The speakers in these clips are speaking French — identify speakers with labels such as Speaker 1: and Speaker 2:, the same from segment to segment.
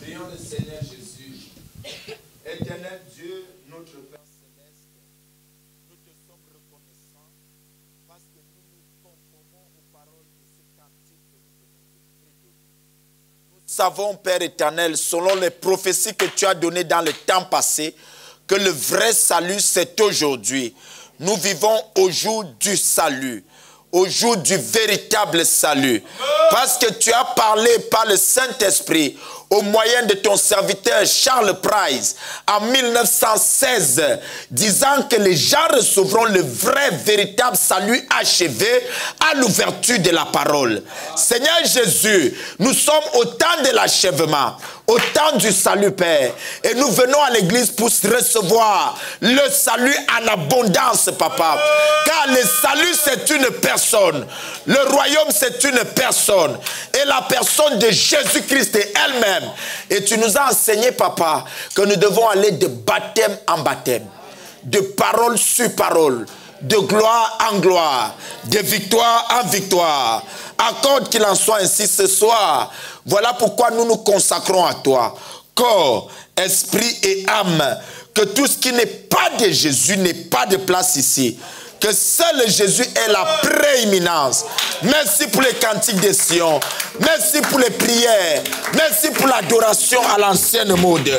Speaker 1: Prions le Seigneur Jésus. Éternel Dieu, notre Père Céleste, nous te sommes reconnaissants parce que nous nous conformons aux paroles de ce cantique que nous venons de prédire. Nous savons, Père éternel, selon les prophéties que tu as données dans le temps passé, que le vrai salut, c'est aujourd'hui. Nous vivons au jour du salut, au jour du véritable salut. Parce que tu as parlé par le Saint-Esprit au moyen de ton serviteur Charles Price en 1916, disant que les gens recevront le vrai, véritable salut achevé à l'ouverture de la parole. Seigneur Jésus, nous sommes au temps de l'achèvement, au temps du salut, Père. Et nous venons à l'église pour recevoir le salut en abondance, Papa. Car le salut, c'est une personne. Le royaume, c'est une personne. Et la personne de Jésus-Christ est elle-même. Et tu nous as enseigné, Papa, que nous devons aller de baptême en baptême, de parole sur parole, de gloire en gloire, de victoire en victoire. Accorde qu'il en soit ainsi ce soir. Voilà pourquoi nous nous consacrons à toi. Corps, esprit et âme. Que tout ce qui n'est pas de Jésus n'ait pas de place ici. Que seul Jésus est la prééminence. Merci pour les cantiques de Sion. Merci pour les prières. Merci pour l'adoration à l'ancienne mode.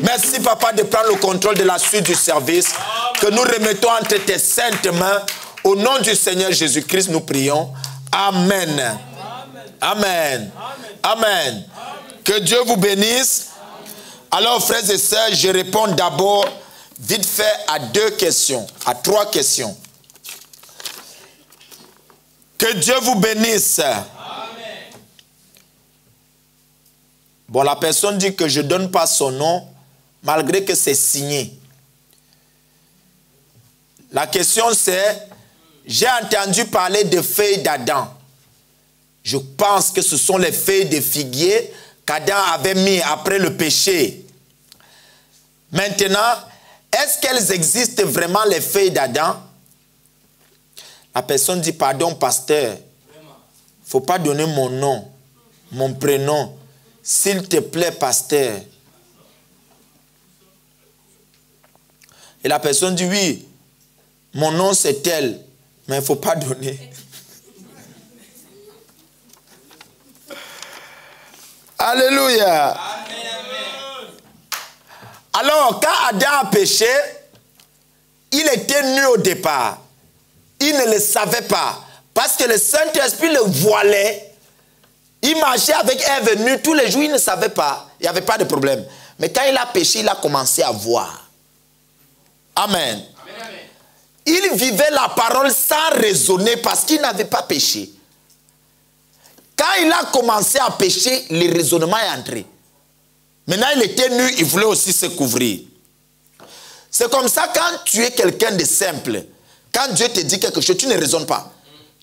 Speaker 1: Merci, Papa, de prendre le contrôle de la suite du service que nous remettons entre tes saintes mains. Au nom du Seigneur Jésus-Christ, nous prions. Amen. Amen. Amen. Que Dieu vous bénisse. Alors, frères et sœurs, je réponds d'abord vite fait à 2 questions, à 3 questions. Que Dieu vous bénisse. Amen. Bon, la personne dit que je ne donne pas son nom, malgré que c'est signé. La question c'est, j'ai entendu parler de feuilles d'Adam. Je pense que ce sont les feuilles de figuier qu'Adam avait mis après le péché. Maintenant, est-ce qu'elles existent vraiment, les feuilles d'Adam? La personne dit, pardon, pasteur, il ne faut pas donner mon nom, mon prénom. S'il te plaît, pasteur. Et la personne dit, oui, mon nom c'est tel, mais il ne faut pas donner. Alléluia. Alors, quand Adam a péché, il était nu au départ. Il ne le savait pas. Parce que le Saint-Esprit le voilait. Il marchait avec Ève nue tous les jours, il ne savait pas. Il n'y avait pas de problème. Mais quand il a péché, il a commencé à voir. Amen. Amen. Il vivait la parole sans raisonner parce qu'il n'avait pas péché. Quand il a commencé à pécher, le raisonnement est entré. Maintenant, il était nu, il voulait aussi se couvrir. C'est comme ça, quand tu es quelqu'un de simple, quand Dieu te dit quelque chose, tu ne raisonnes pas.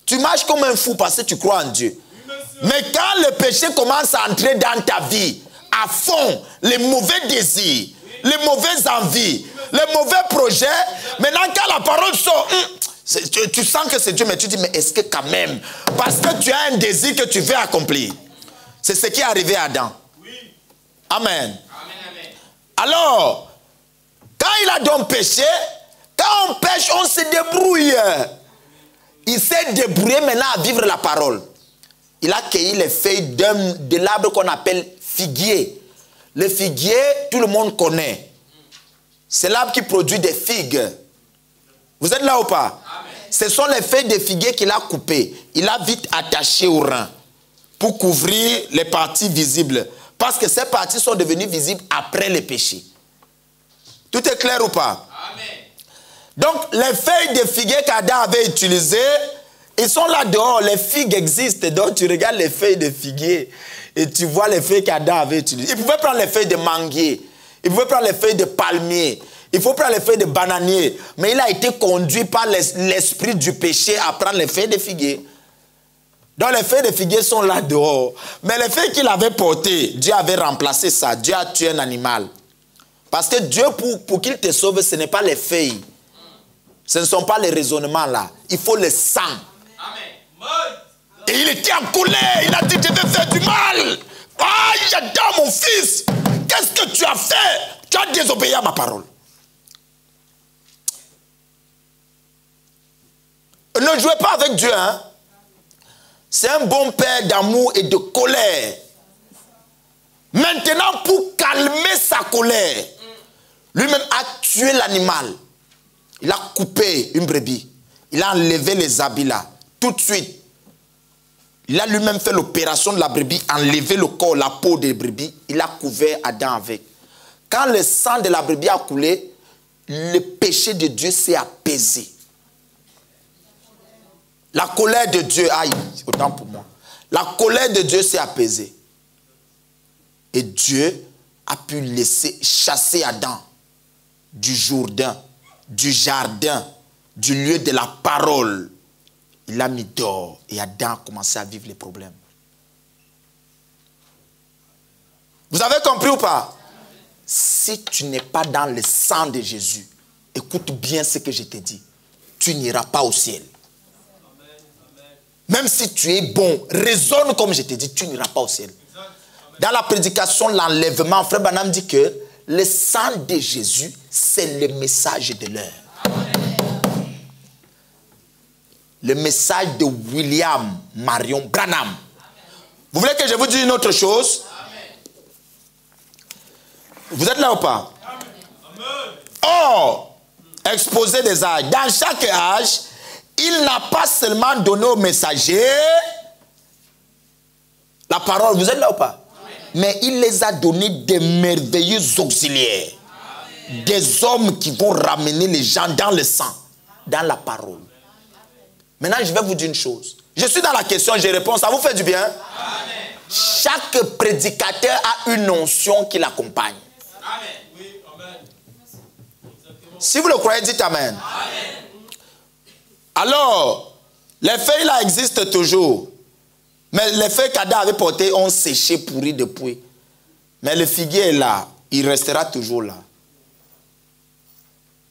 Speaker 1: Tu marches comme un fou parce que tu crois en Dieu. Mais quand le péché commence à entrer dans ta vie, à fond, les mauvais désirs, les mauvaises envies, les mauvais projets, maintenant quand la parole sort, tu sens que c'est Dieu, mais tu dis, mais est-ce que quand même, parce que tu as un désir que tu veux accomplir. C'est ce qui est arrivé à Adam. Amen. Alors, quand il a donc péché, quand on pêche, on se débrouille. Il s'est débrouillé maintenant à vivre la parole. Il a cueilli les feuilles de l'arbre qu'on appelle figuier. Le figuier, tout le monde connaît. C'est l'arbre qui produit des figues. Vous êtes là ou pas? Amen. Ce sont les feuilles de figuier qu'il a coupées. Il a vite attaché au rein pour couvrir les parties visibles. Parce que ces parties sont devenues visibles après le péché. Tout est clair ou pas? Amen. Donc, les feuilles de figuier qu'Adam avait utilisées, ils sont là dehors. Les figues existent. Donc, tu regardes les feuilles de figuier et tu vois les feuilles qu'Adam avait utilisées. Il pouvait prendre les feuilles de manguier. Il pouvait prendre les feuilles de palmier. Il faut prendre les feuilles de bananier. Mais il a été conduit par l'esprit du péché à prendre les feuilles de figuier. Donc, les feuilles de figuier sont là dehors. Mais les feuilles qu'il avait portées, Dieu avait remplacé ça. Dieu a tué un animal. Parce que Dieu, pour qu'il te sauve, ce n'est pas les feuilles. Ce ne sont pas les raisonnements là. Il faut le sang. Amen. Et il était en colère. Il a dit, je vais faire du mal. Aïe, Adam, mon fils. Qu'est-ce que tu as fait? Tu as désobéi à ma parole. Ne jouez pas avec Dieu, hein. C'est un bon père d'amour et de colère. Maintenant, pour calmer sa colère, lui-même a tué l'animal. Il a coupé une brebis. Il a enlevé les habits là. Tout de suite. Il a lui-même fait l'opération de la brebis, enlevé le corps, la peau de brebis. Il a couvert Adam avec. Quand le sang de la brebis a coulé, le péché de Dieu s'est apaisé. La colère de Dieu, aïe, autant pour moi. La colère de Dieu s'est apaisée. Et Dieu a pu laisser chasser Adam du Jourdain, du jardin, du lieu de la parole. Il l'a mis dehors et Adam a commencé à vivre les problèmes. Vous avez compris ou pas? Si tu n'es pas dans le sang de Jésus, écoute bien ce que je te dis. Tu n'iras pas au ciel. Même si tu es bon, raisonne comme je te dis, tu n'iras pas au ciel. Dans la prédication, l'enlèvement, Frère Branham dit que le sang de Jésus, c'est le message de l'heure. Le message de William Marion Branham. Vous voulez que je vous dise une autre chose? Vous êtes là ou pas? Or, exposé des âges. Dans chaque âge, il n'a pas seulement donné aux messagers la parole. Vous êtes là ou pas? Mais il les a donné des merveilleux auxiliaires. Des hommes qui vont ramener les gens dans le sang, dans la parole. Maintenant, je vais vous dire une chose. Je suis dans la question, je réponds. Ça vous fait du bien? Amen. Chaque prédicateur a une onction qui l'accompagne. Si vous le croyez, dites Amen. Amen. Alors, les feuilles là existent toujours. Mais les feuilles qu'Adam avait portées ont séché, pourri depuis. Mais le figuier est là. Il restera toujours là.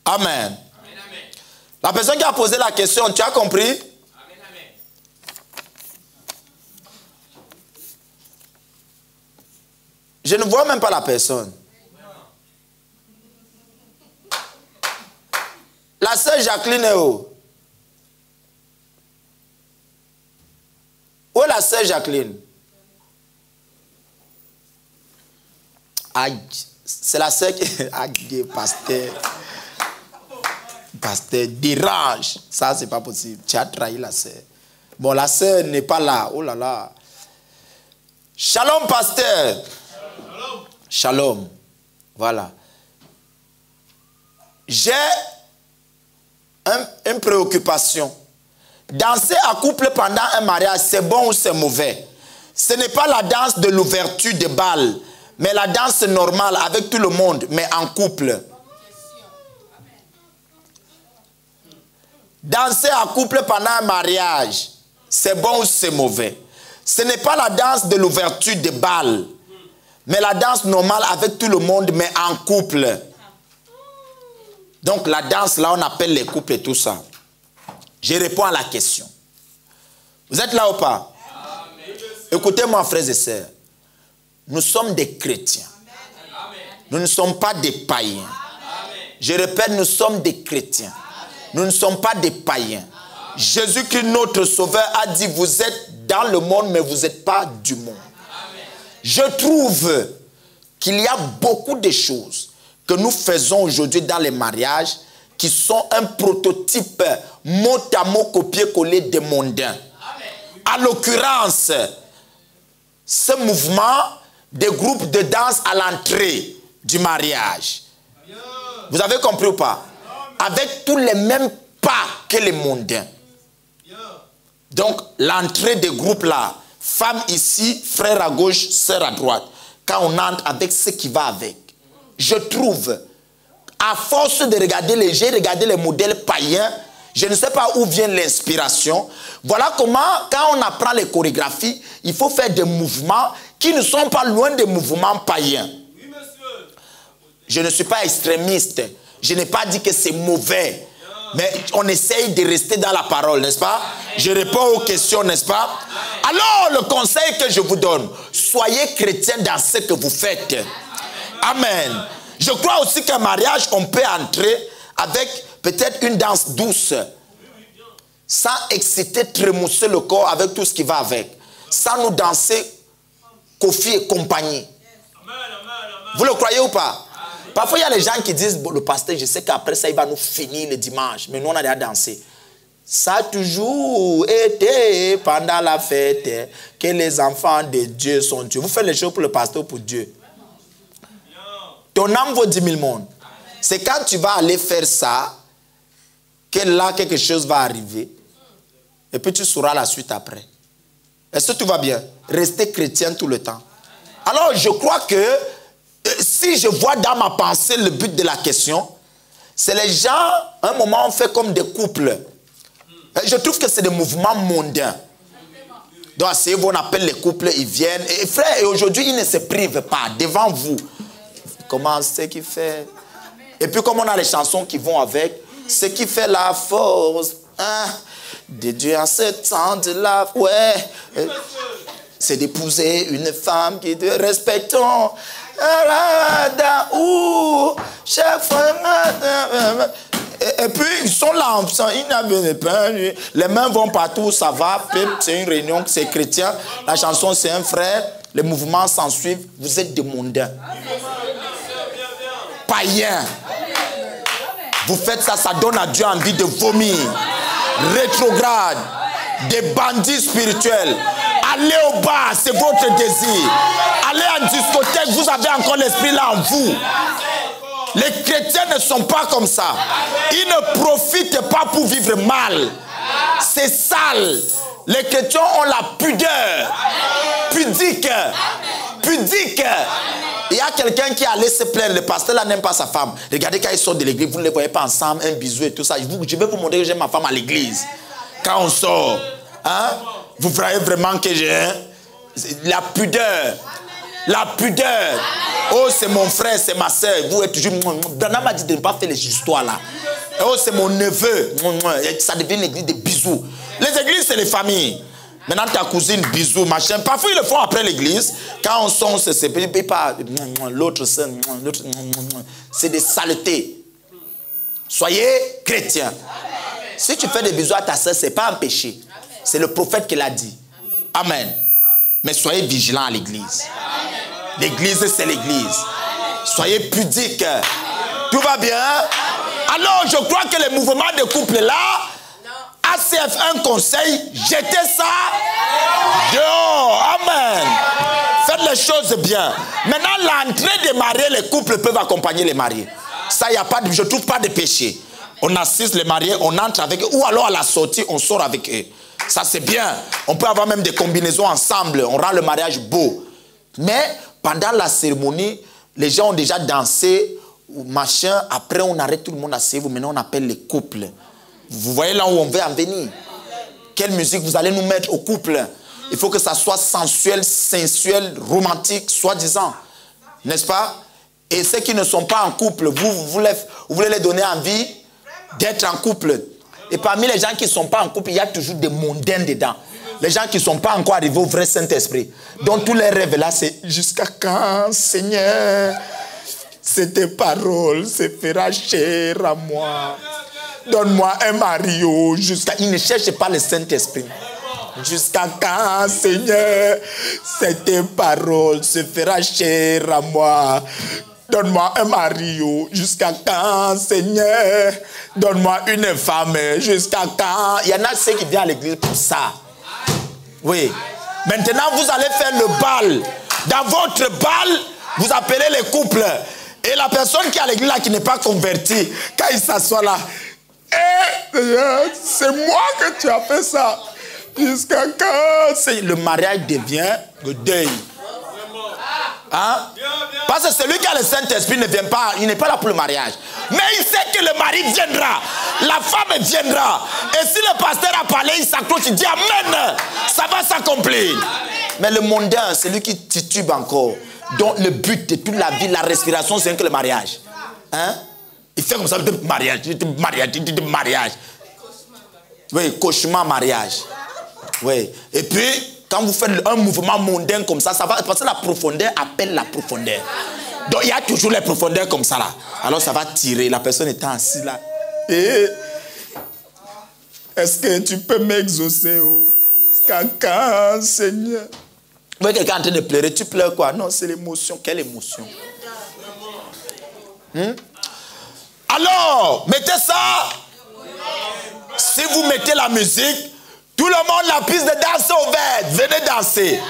Speaker 1: Amen. Amen, amen. La personne qui a posé la question, tu as compris? Amen, amen. Je ne vois même pas la personne. La sœur Jacqueline est où? Où est la sœur Jacqueline? Aïe, c'est la sœur qui... Aïe, pasteur. Pasteur, dérange. Ça, c'est pas possible. Tu as trahi la sœur. Bon, la sœur n'est pas là. Oh là là. Shalom, pasteur. Shalom. Shalom. Voilà. J'ai une préoccupation. Danser à couple pendant un mariage, c'est bon ou c'est mauvais? Ce n'est pas la danse de l'ouverture de bal, mais la danse normale avec tout le monde, mais en couple. Danser à couple pendant un mariage, c'est bon ou c'est mauvais? Ce n'est pas la danse de l'ouverture de bal, mais la danse normale avec tout le monde, mais en couple. Donc la danse, là, on appelle les couples et tout ça. Je réponds à la question. Vous êtes là ou pas? Écoutez-moi, frères et sœurs. Nous sommes des chrétiens. Nous ne sommes pas des païens. Je répète, nous sommes des chrétiens. Nous ne sommes pas des païens. Jésus-Christ, notre Sauveur, a dit, vous êtes dans le monde, mais vous n'êtes pas du monde. Je trouve qu'il y a beaucoup de choses que nous faisons aujourd'hui dans les mariages qui sont un prototype mot à mot copié-collé des mondains. À l'occurrence, ce mouvement des groupes de danse à l'entrée du mariage. Vous avez compris ou pas? Avec tous les mêmes pas que les mondains. Donc, l'entrée des groupes là, femme ici, frère à gauche, sœur à droite. Quand on entre avec ce qui va avec. Je trouve, à force de regarder les modèles païens, je ne sais pas où vient l'inspiration. Voilà comment, quand on apprend les chorégraphies, il faut faire des mouvements qui ne sont pas loin des mouvements païens. Oui, monsieur. Je ne suis pas extrémiste. Je n'ai pas dit que c'est mauvais. Mais on essaye de rester dans la parole, n'est-ce pas? Je réponds aux questions, n'est-ce pas? Alors, le conseil que je vous donne, soyez chrétien dans ce que vous faites. Amen. Je crois aussi qu'un mariage, on peut entrer avec peut-être une danse douce, sans exciter, trémousser le corps avec tout ce qui va avec, sans nous danser Kofi et compagnie. Vous le croyez ou pas? Parfois, il y a les gens qui disent, bon, le pasteur, je sais qu'après ça, il va nous finir le dimanche, mais nous, on a déjà dansé. Ça a toujours été pendant la fête que les enfants de Dieu sont Dieu. Vous faites les choses pour le pasteur ou pour Dieu? Ton âme vaut 10 000 mondes. C'est quand tu vas aller faire ça que là, quelque chose va arriver. Et puis tu sauras la suite après. Est-ce que tout va bien? Restez chrétien tout le temps. Alors, je crois que si je vois dans ma pensée le but de la question, c'est les gens, à un moment, on fait comme des couples. Je trouve que c'est des mouvements mondains. Donc, c'est on appelle les couples, ils viennent. Et frère, aujourd'hui, ils ne se privent pas devant vous. Comment c'est qu'il fait? Et puis, comme on a les chansons qui vont avec, ce qui fait la force de Dieu en ce temps de la... Ouais. C'est d'épouser une femme qui te respectons. Et puis, ils sont là, ils n'avaient pas. Les mains vont partout, ça va. C'est une réunion, c'est chrétien. La chanson, c'est un frère. Les mouvements s'en suivent. Vous êtes des mondains. Païens. Vous faites ça, ça donne à Dieu envie de vomir. Rétrograde. Des bandits spirituels. Allez au bar, c'est votre désir. Allez en discothèque, vous avez encore l'esprit là en vous. Les chrétiens ne sont pas comme ça. Ils ne profitent pas pour vivre mal. C'est sale. Les chrétiens ont la pudeur. Pudique. Pudique. Il y a quelqu'un qui allait se plaindre. Le pasteur là n'aime pas sa femme. Regardez quand ils sortent de l'église, vous ne les voyez pas ensemble, un bisou et tout ça. Je vais vous montrer que j'ai ma femme à l'église. Quand on sort, hein, vous voyez vraiment que j'ai la pudeur. La pudeur. Oh, c'est mon frère, c'est ma soeur. Vous êtes toujours... Dana m'a dit de ne pas faire les histoires là. Oh, c'est mon neveu. Ça devient une église de bisous. Les églises, c'est les familles. Maintenant, ta cousine, bisous, machin. Parfois, ils le font après l'église. Quand on sort, on se sépare. L'autre, c'est des saletés. Soyez chrétiens. Si tu fais des bisous à ta soeur, ce n'est pas un péché. C'est le prophète qui l'a dit. Amen. Mais soyez vigilants à l'église. L'église, c'est l'église. Soyez pudiques. Tout va bien? Alors, je crois que les mouvements de couple là, ACF, un conseil, jetez ça dehors. Amen. Faites les choses bien. Maintenant, l'entrée des mariés, les couples peuvent accompagner les mariés. Ça, y a pas de, je ne trouve pas de péché. On assiste les mariés, on entre avec eux, ou alors à la sortie, on sort avec eux. Ça, c'est bien. On peut avoir même des combinaisons ensemble. On rend le mariage beau. Mais pendant la cérémonie, les gens ont déjà dansé, machin. Après, on arrête tout le monde à s'éveiller. Maintenant, on appelle les couples. Vous voyez là où on veut en venir. Quelle musique vous allez nous mettre au couple? Il faut que ça soit sensuel, sensuel, romantique, soi-disant. N'est-ce pas? Et ceux qui ne sont pas en couple, vous voulez les donner envie d'être en couple. Et parmi les gens qui ne sont pas en couple, il y a toujours des mondains dedans. Les gens qui ne sont pas encore arrivés au vrai Saint-Esprit. Donc tous les rêves là, c'est jusqu'à quand, Seigneur, tes paroles se fera chère à moi. Donne-moi un mari, jusqu'à... Il ne cherche pas le Saint-Esprit. Jusqu'à quand, Seigneur, tes paroles se fera chère à moi. Donne-moi un mari, jusqu'à quand, Seigneur? Donne-moi une femme, jusqu'à quand? Il y en a ceux qui viennent à l'église pour ça. Oui. Maintenant, vous allez faire le bal. Dans votre bal, vous appelez les couples. Et la personne qui est à l'église là, qui n'est pas convertie, quand il s'assoit là, c'est moi que tu as fait ça. Jusqu'à quand? Le mariage devient le deuil. Hein? Parce que celui qui a le Saint-Esprit ne vient pas, il n'est pas là pour le mariage. Mais il sait que le mari viendra, la femme viendra. Et si le pasteur a parlé, il s'accroche, il dit Amen, ça va s'accomplir. Mais le mondain, c'est lui qui titube encore. Donc le but de toute la vie, la respiration, c'est que le mariage. Hein? Il fait comme ça, mariage. Oui, cauchemar mariage. Oui. Et puis, quand vous faites un mouvement mondain comme ça va, parce que la profondeur appelle la profondeur. Donc, il y a toujours les profondeurs comme ça là. Alors, ça va tirer. La personne étant assise là. Et est-ce que tu peux m'exaucer jusqu'à quand, Seigneur? Vous voyez quelqu'un en train de pleurer. Tu pleures quoi? Non, c'est l'émotion. Quelle émotion? Alors, mettez ça. Si vous mettez la musique, tout le monde la piste de danse ouverte. Venez danser.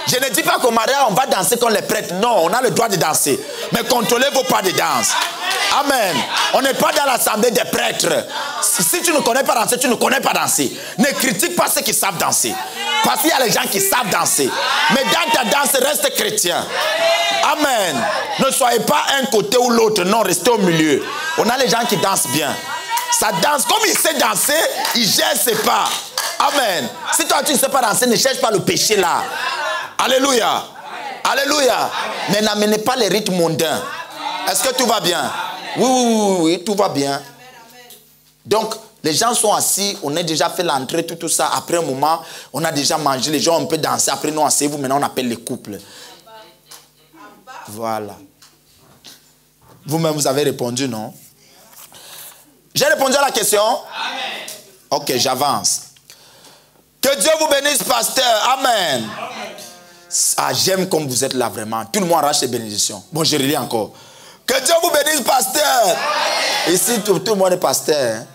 Speaker 1: Je ne dis pas qu'au mariage, on va danser comme les prêtres. Non, on a le droit de danser. Mais contrôlez vos pas de danse. Amen. On n'est pas dans l'assemblée des prêtres. Si tu ne connais pas danser, tu ne connais pas danser. Ne critique pas ceux qui savent danser. Parce qu'il y a les gens qui savent danser. Mais dans ta danse, reste chrétien. Amen. Ne soyez pas un côté ou l'autre. Non, restez au milieu. On a les gens qui dansent bien. Ça danse. Comme il sait danser, il gère ses pas. Amen. Si toi tu ne sais pas danser, ne cherche pas le péché là. Alléluia. Alléluia. Mais n'amenez pas les rythmes mondains. Est-ce que tout va bien? Oui, tout va bien. Donc, les gens sont assis, on a déjà fait l'entrée, tout ça. Après un moment, on a déjà mangé, les gens ont un peu dansé. Après, nous, asseyez-vous, maintenant, on appelle les couples. Voilà. Vous-même, vous avez répondu, non? J'ai répondu à la question? Amen. Ok, j'avance. Que Dieu vous bénisse, pasteur. Amen. Ah, j'aime comme vous êtes là, vraiment. Tout le monde arrache les bénédictions. Bon, je relis encore. Que Dieu vous bénisse, pasteur. Amen. Ici, tout le monde est pasteur. Hein?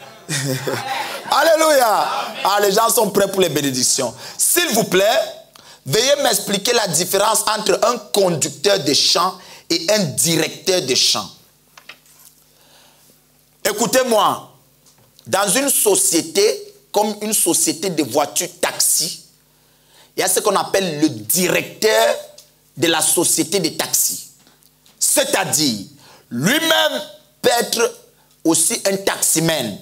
Speaker 1: Alléluia. Ah, les gens sont prêts pour les bénédictions. S'il vous plaît, veuillez m'expliquer la différence entre un conducteur de chant et un directeur de chant. Écoutez-moi. Dans une société, comme une société de voitures taxi, il y a ce qu'on appelle le directeur de la société de taxi. C'est-à-dire, lui-même peut être aussi un taximan.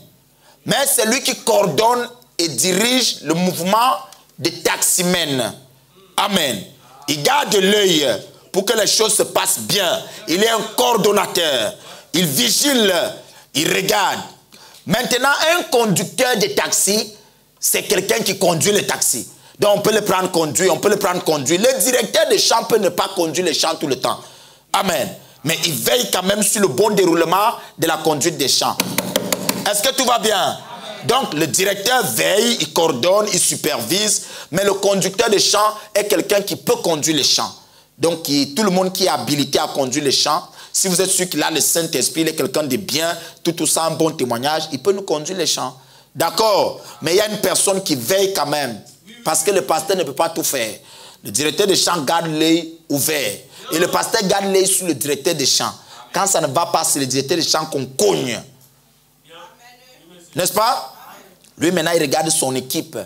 Speaker 1: Mais c'est lui qui coordonne et dirige le mouvement des taximens. Amen. Il garde l'œil pour que les choses se passent bien. Il est un coordonnateur. Il vigile. Il regarde. Maintenant, un conducteur de taxi, c'est quelqu'un qui conduit le taxi. Donc, on peut le prendre conduire, on peut le prendre conduire. Le directeur de chant peut ne pas conduire les chants tout le temps. Amen. Mais il veille quand même sur le bon déroulement de la conduite des chants. Est-ce que tout va bien? Donc, le directeur veille, il coordonne, il supervise. Mais le conducteur de chant est quelqu'un qui peut conduire les chants. Donc, tout le monde qui est habilité à conduire les chants, si vous êtes sûr qu'il a le Saint-Esprit, il est quelqu'un de bien, tout ça, un bon témoignage, il peut nous conduire les chants. D'accord? Mais il y a une personne qui veille quand même. Parce que le pasteur ne peut pas tout faire. Le directeur de chant garde l'œil ouvert. Et le pasteur garde l'œil sur le directeur de chant. Quand ça ne va pas, c'est le directeur de chant qu'on cogne. N'est-ce pas? Lui, maintenant, il regarde son équipe.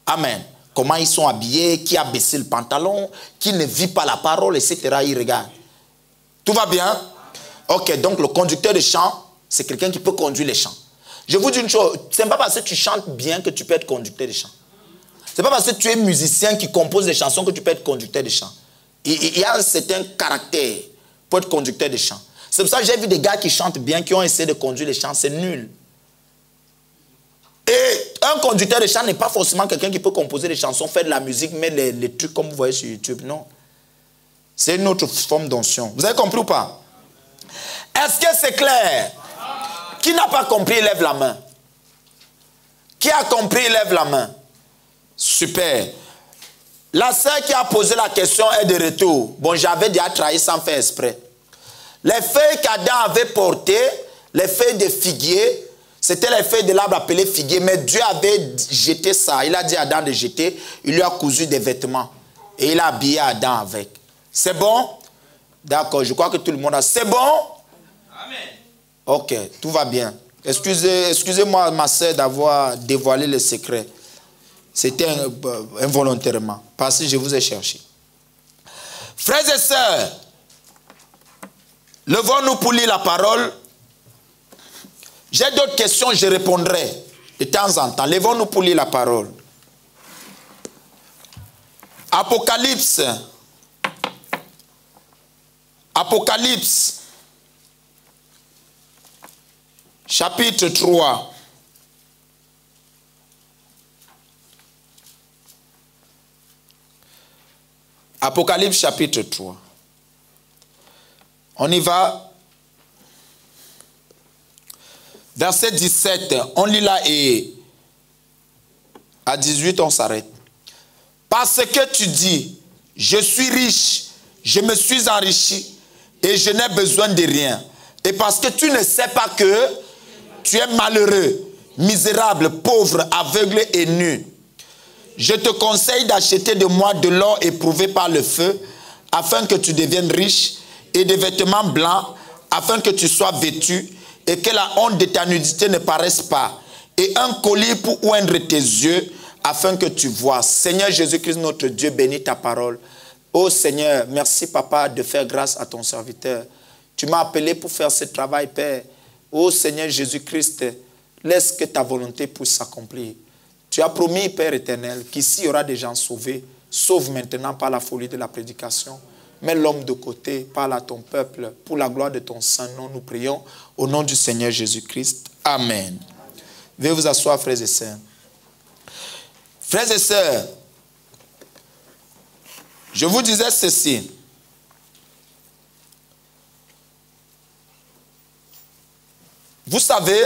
Speaker 1: Amen. Comment ils sont habillés, qui a baissé le pantalon, qui ne vit pas la parole, etc. Il regarde. Tout va bien? Ok, donc le conducteur de chant, c'est quelqu'un qui peut conduire les chants. Je vous dis une chose, ce n'est pas parce que tu chantes bien que tu peux être conducteur de chant. Ce n'est pas parce que tu es musicien qui compose des chansons que tu peux être conducteur de chant. Il y a un certain caractère pour être conducteur de chant. C'est pour ça que j'ai vu des gars qui chantent bien, qui ont essayé de conduire les chants, c'est nul. Et un conducteur de chant n'est pas forcément quelqu'un qui peut composer des chansons, faire de la musique, mettre les trucs comme vous voyez sur YouTube, non. C'est une autre forme d'onction. Vous avez compris ou pas? Est-ce que c'est clair? Qui n'a pas compris, lève la main. Qui a compris, lève la main. Super. La sœur qui a posé la question est de retour. Bon, j'avais déjà trahi sans faire exprès. Les feuilles qu'Adam avait portées, les feuilles de figuier, c'était les feuilles de l'arbre appelé figuier, mais Dieu avait jeté ça. Il a dit à Adam de jeter, il lui a cousu des vêtements. Et il a habillé Adam avec. C'est bon? D'accord, je crois que tout le monde a... C'est bon? Amen. Ok, tout va bien. Excusez-moi, ma sœur, d'avoir dévoilé le secret. C'était involontairement, parce que je vous ai cherché. Frères et sœurs, levons-nous pour lire la parole. J'ai d'autres questions, je répondrai de temps en temps. Levons-nous pour lire la parole. Apocalypse. Apocalypse. Chapitre 3. Apocalypse chapitre 3. On y va. Verset 17, on lit là et à 18 on s'arrête. Parce que tu dis, je suis riche, je me suis enrichi et je n'ai besoin de rien. Et parce que tu ne sais pas que tu es malheureux, misérable, pauvre, aveugle et nu. Je te conseille d'acheter de moi de l'or éprouvé par le feu, afin que tu deviennes riche, et des vêtements blancs, afin que tu sois vêtu, et que la honte de ta nudité ne paraisse pas, et un collier pour oindre tes yeux, afin que tu vois. Seigneur Jésus-Christ, notre Dieu, bénis ta parole. Oh Seigneur, merci Papa de faire grâce à ton serviteur. Tu m'as appelé pour faire ce travail, Père. Oh Seigneur Jésus-Christ, laisse que ta volonté puisse s'accomplir. Tu as promis, Père éternel, qu'ici il y aura des gens sauvés. Sauve maintenant par la folie de la prédication. Mets l'homme de côté, parle à ton peuple. Pour la gloire de ton saint nom, nous prions au nom du Seigneur Jésus-Christ. Amen. Veuillez vous asseoir, frères et sœurs. Frères et sœurs, je vous disais ceci. Vous savez,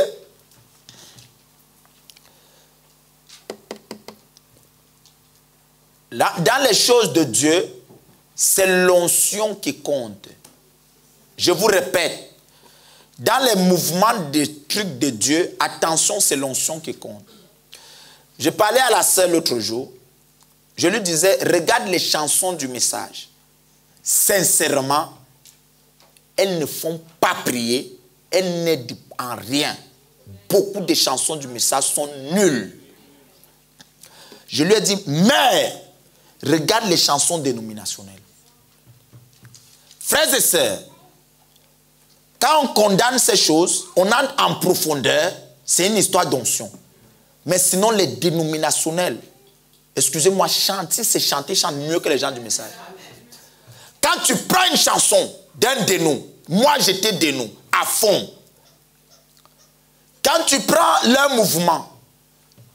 Speaker 1: là, dans les choses de Dieu, c'est l'onction qui compte. Je vous répète, dans les mouvements des trucs de Dieu, attention, c'est l'onction qui compte. Je parlais à la sœur l'autre jour, je lui disais, regarde les chansons du message. Sincèrement, elles ne font pas prier, elles n'aident en rien. Beaucoup de chansons du message sont nulles. Je lui ai dit, mais regarde les chansons dénominationnelles. Frères et sœurs, quand on condamne ces choses, on entre en profondeur, c'est une histoire d'onction. Mais sinon, les dénominationnels, excusez-moi, chantent, si c'est chanter, chantent mieux que les gens du message. Quand tu prends une chanson d'un dénou, moi j'étais dénou, à fond. Quand tu prends leur mouvement,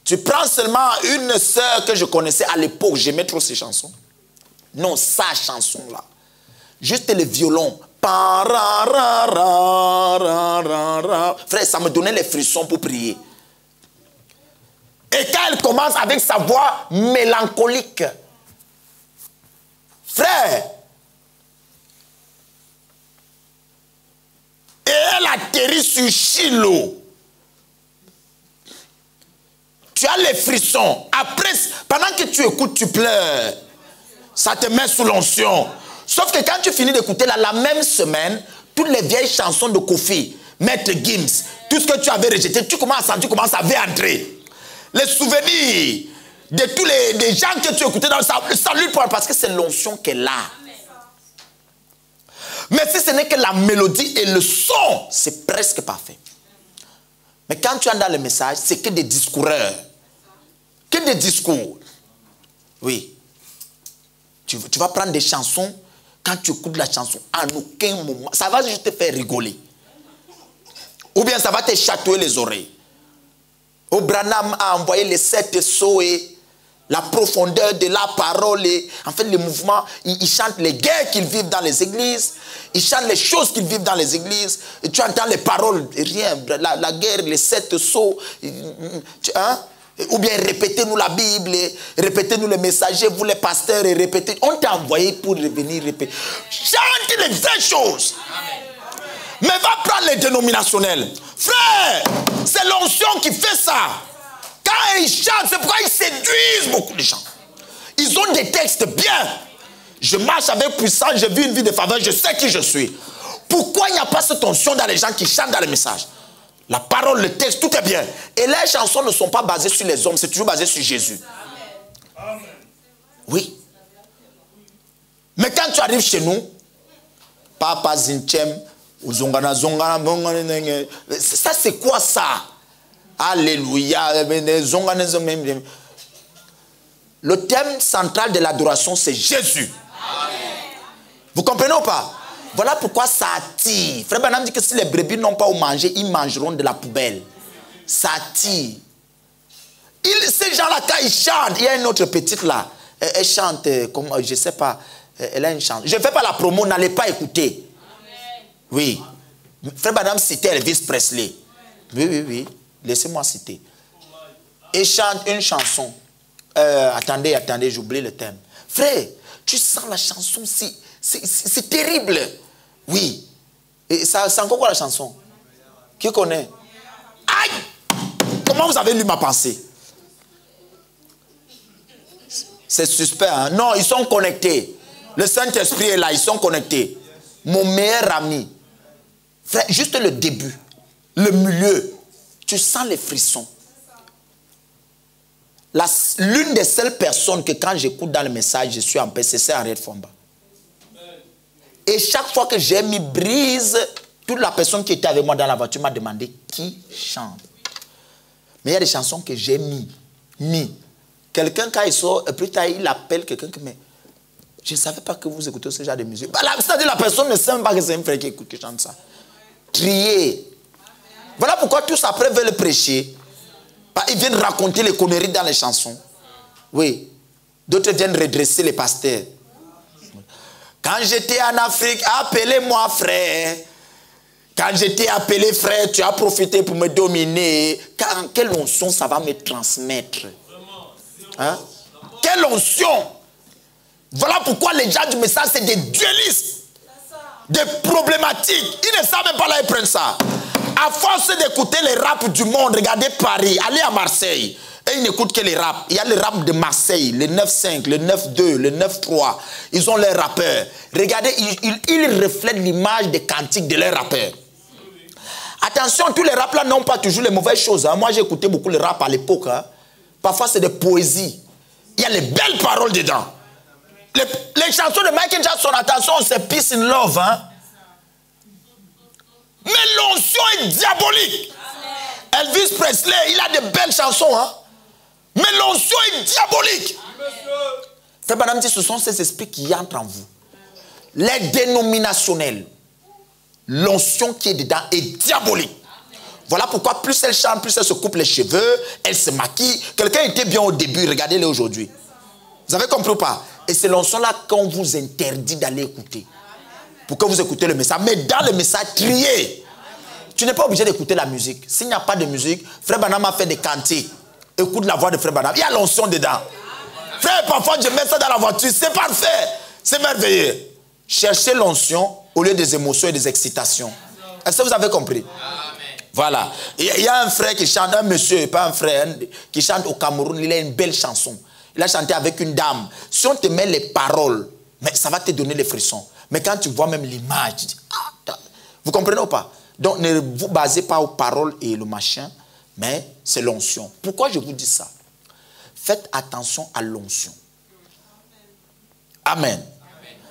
Speaker 1: tu prends seulement une sœur que je connaissais à l'époque, j'aimais trop ces chansons. Non, sa chanson-là. Juste les violons. Frère, ça me donnait les frissons pour prier. Et quand elle commence avec sa voix mélancolique, frère, et elle atterrit sur Shiloh. Tu as les frissons. Après, pendant que tu écoutes, tu pleures. Ça te met sous l'onction. Sauf que quand tu finis d'écouter, la même semaine, toutes les vieilles chansons de Kofi, Maître Gims, tout ce que tu avais rejeté, tu commences à réentrer. Les souvenirs de tous les gens que tu écoutais dans le salut, parce que c'est l'onction qui est là. Mais si ce n'est que la mélodie et le son, c'est presque parfait. Mais quand tu es dans le message, c'est que des discoureurs. Que des discours. Oui. Tu vas prendre des chansons. Quand tu écoutes la chanson, en aucun moment, ça va juste te faire rigoler. Ou bien ça va te chatouiller les oreilles. Branham a envoyé les 7 sceaux et la profondeur de la parole. Et, en fait, les mouvements, ils chantent les guerres qu'ils vivent dans les églises. Ils chantent les choses qu'ils vivent dans les églises. Et tu entends les paroles, rien. La guerre, les 7 sceaux. Hein? Ou bien répétez-nous la Bible, répétez-nous les messagers, vous les pasteurs, et répétez. On t'a envoyé pour revenir répéter. Chante les vraies choses. Amen. Mais va prendre les dénominationnels. Frère, c'est l'onction qui fait ça. Quand ils chantent, c'est pourquoi ils séduisent beaucoup de gens. Ils ont des textes bien. Je marche avec puissance, j'ai vu une vie de faveur, je sais qui je suis. Pourquoi il n'y a pas cette onction dans les gens qui chantent dans les messages? La parole, le texte, tout est bien. Et les chansons ne sont pas basées sur les hommes, c'est toujours basé sur Jésus. Amen. Oui. Mais quand tu arrives chez nous, Papa Zinchem, ça c'est quoi ça? Alléluia. Le thème central de l'adoration, c'est Jésus. Amen. Vous comprenez ou pas? Voilà pourquoi ça attire. Frère Branham dit que si les brebis n'ont pas où manger, ils mangeront de la poubelle. Ça attire. Ces gens-là, quand ils chantent, il y a une autre petite là. Elle chante, comme, je ne sais pas, Elle a une chance. Je ne fais pas la promo, n'allez pas écouter. Oui. Frère Branham citait Elvis Presley. Oui. Laissez-moi citer. Et chante une chanson. Attendez, j'oublie le thème. Frère, tu sens la chanson, c'est terrible. Oui. Et ça, c'est encore quoi la chanson? Qui connaît? Aïe! Comment vous avez lu ma pensée? C'est suspect, hein? Non, ils sont connectés. Le Saint-Esprit est là, ils sont connectés. Mon meilleur ami. Frère, juste le début, le milieu, tu sens les frissons. L'une des seules personnes que quand j'écoute dans le message, je suis en paix, c'est Henriette Fomba. Et chaque fois que j'ai mis Brise, toute la personne qui était avec moi dans la voiture m'a demandé qui chante. Mais il y a des chansons que j'ai mis. Quelqu'un, quand il sort, plus tard, il appelle quelqu'un qui me... Je ne savais pas que vous écoutez ce genre de musique. C'est-à-dire la personne ne sait même pas que c'est un frère qui écoute, qui chante ça. Trier. Voilà pourquoi tous après veulent prêcher. Ils viennent raconter les conneries dans les chansons. Oui. D'autres viennent redresser les pasteurs. Quand j'étais en Afrique, appelez-moi frère. Quand j'étais appelé frère, tu as profité pour me dominer. Quelle onction ça va me transmettre? Hein? Quelle onction! Voilà pourquoi les gens du message, c'est des duellistes. Des problématiques. Ils ne savent même pas là, ils prennent ça. À force d'écouter les raps du monde, regardez Paris, allez à Marseille. Et ils n'écoutent que les raps. Il y a les raps de Marseille, le 9-5, le 9-2, le 9-3. Ils ont leurs rappeurs. Regardez, ils reflètent l'image des cantiques de leurs rappeurs. Attention, tous les raps là n'ont pas toujours les mauvaises choses. Hein. Moi, j'ai écouté beaucoup les raps à l'époque. Hein. Parfois, c'est des poésies. Il y a les belles paroles dedans. Les chansons de Michael Jackson, attention, c'est Peace in Love. Hein. Mais l'onction est diabolique. Amen. Elvis Presley, il a de belles chansons. Hein. Mais l'onction est diabolique. Frère Madame dit, ce sont ces esprits qui entrent en vous. Les dénominationnels. L'onction qui est dedans est diabolique. Amen. Voilà pourquoi plus elle chante, plus elle se coupe les cheveux, elle se maquille. Quelqu'un était bien au début, regardez-le aujourd'hui. Vous avez compris ou pas? Et c'est l'onction-là qu'on vous interdit d'aller écouter. Pour que vous écoutez le message. Mais dans le message, triez. Tu n'es pas obligé d'écouter la musique. S'il n'y a pas de musique, Frère Branham a fait des cantiques. Écoute la voix de Frère Branham. Il y a l'onction dedans. Frère, parfois je mets ça dans la voiture. C'est parfait. C'est merveilleux. Cherchez l'onction au lieu des émotions et des excitations. Est-ce que vous avez compris? Voilà. Il y a un frère qui chante, un monsieur, pas un frère, qui chante au Cameroun. Il a une belle chanson. Il a chanté avec une dame. Si on te met les paroles, mais ça va te donner les frissons. Mais quand tu vois même l'image, tu dis, ah, vous comprenez ou pas? Donc ne vous basez pas aux paroles et le machin, mais c'est l'onction. Pourquoi je vous dis ça? Faites attention à l'onction. Amen. Amen.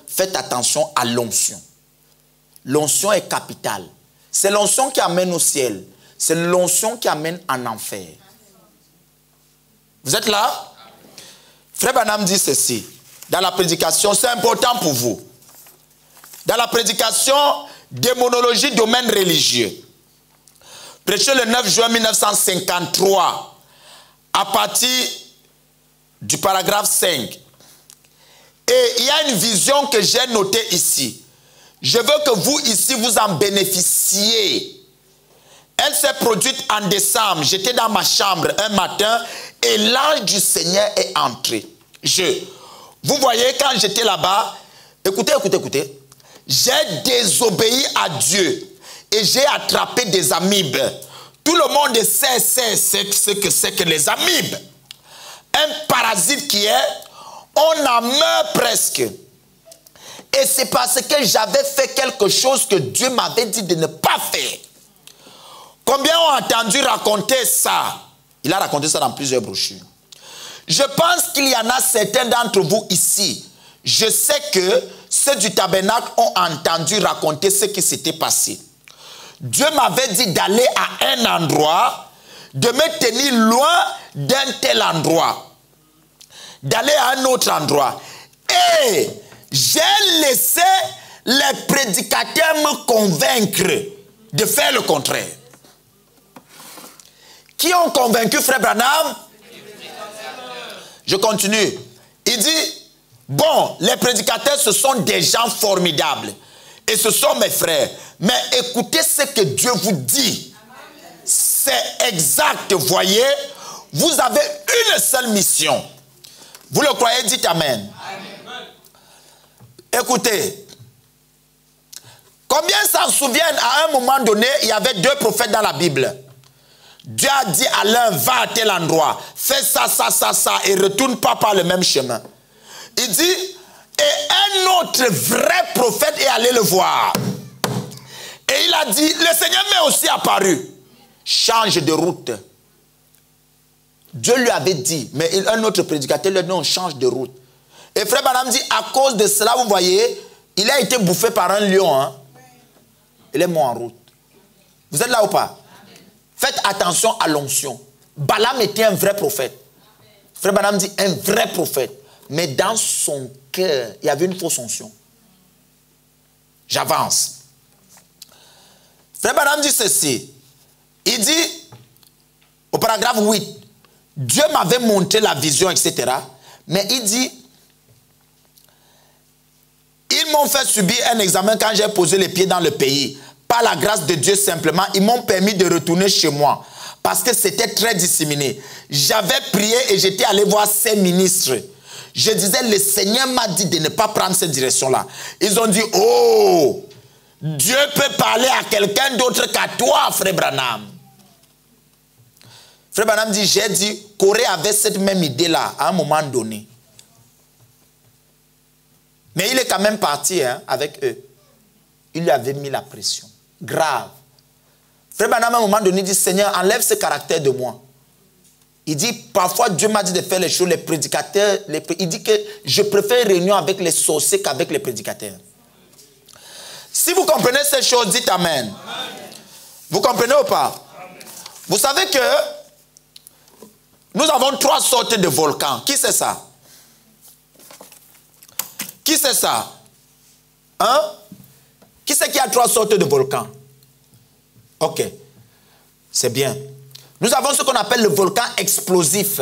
Speaker 1: Faites attention à l'onction. L'onction est capitale. C'est l'onction qui amène au ciel. C'est l'onction qui amène en enfer. Vous êtes là? Frère Branham dit ceci. Dans la prédication, c'est important pour vous. Dans la prédication, démonologie, domaine religieux. Prêché le 9 juin 1953, à partir du paragraphe 5. Et il y a une vision que j'ai notée ici. Je veux que vous, ici, vous en bénéficiez. Elle s'est produite en décembre. J'étais dans ma chambre un matin et l'ange du Seigneur est entré. Vous voyez, quand j'étais là-bas, écoutez. J'ai désobéi à Dieu et j'ai attrapé des amibes. Tout le monde sait ce que c'est que les amibes. Un parasite qui est, on en meurt presque. Et c'est parce que j'avais fait quelque chose que Dieu m'avait dit de ne pas faire. Combien ont entendu raconter ça? Il a raconté ça dans plusieurs brochures. Je pense qu'il y en a certains d'entre vous ici. Je sais que ceux du tabernacle ont entendu raconter ce qui s'était passé. Dieu m'avait dit d'aller à un endroit, de me tenir loin d'un tel endroit, d'aller à un autre endroit. Et j'ai laissé les prédicateurs me convaincre de faire le contraire. Qui ont convaincu Frère Branham? Je continue. Il dit, Bon, les prédicateurs, ce sont des gens formidables. Et ce sont mes frères. Mais écoutez ce que Dieu vous dit. C'est exact, voyez. Vous avez une seule mission. Vous le croyez? Dites Amen. Amen. Écoutez. Combien s'en souviennent, à un moment donné, il y avait 2 prophètes dans la Bible. Dieu a dit à l'un, va à tel endroit, fais ça, et retourne pas par le même chemin. Il dit, et un autre vrai prophète est allé le voir. Et il a dit, le Seigneur m'est aussi apparu. Change de route. Dieu lui avait dit, mais un autre prédicateur lui a dit, on change de route. Et frère Branham dit, à cause de cela, vous voyez, il a été bouffé par un lion. Hein? Il est mort en route. Vous êtes là ou pas? Faites attention à l'onction. Balaam était un vrai prophète. Frère Branham dit, un vrai prophète. Mais dans son cœur, il y avait une fausse onction. J'avance. Frère Branham dit ceci. Il dit, au paragraphe 8, Dieu m'avait montré la vision, etc. Mais il dit, ils m'ont fait subir un examen quand j'ai posé les pieds dans le pays. Par la grâce de Dieu simplement, ils m'ont permis de retourner chez moi. Parce que c'était très disséminé. J'avais prié et j'étais allé voir ces ministres. Je disais, le Seigneur m'a dit de ne pas prendre cette direction-là. Ils ont dit, oh, Dieu peut parler à quelqu'un d'autre qu'à toi, frère Branham. Frère Branham dit, j'ai dit, Corée avait cette même idée-là à un moment donné. Mais il est quand même parti hein, avec eux. Il lui avait mis la pression. Grave. Frère Branham, à un moment donné, dit, Seigneur, enlève ce caractère de moi. Il dit, parfois, Dieu m'a dit de faire les choses, les prédicateurs, il dit que je préfère réunion avec les sorciers qu'avec les prédicateurs. Si vous comprenez ces choses, dites Amen. Amen. Vous comprenez ou pas? Amen. Vous savez que nous avons 3 sortes de volcans. Qui c'est ça? Qui c'est ça? Hein? Qui c'est qui a 3 sortes de volcans? Ok. C'est bien. Nous avons ce qu'on appelle le volcan explosif.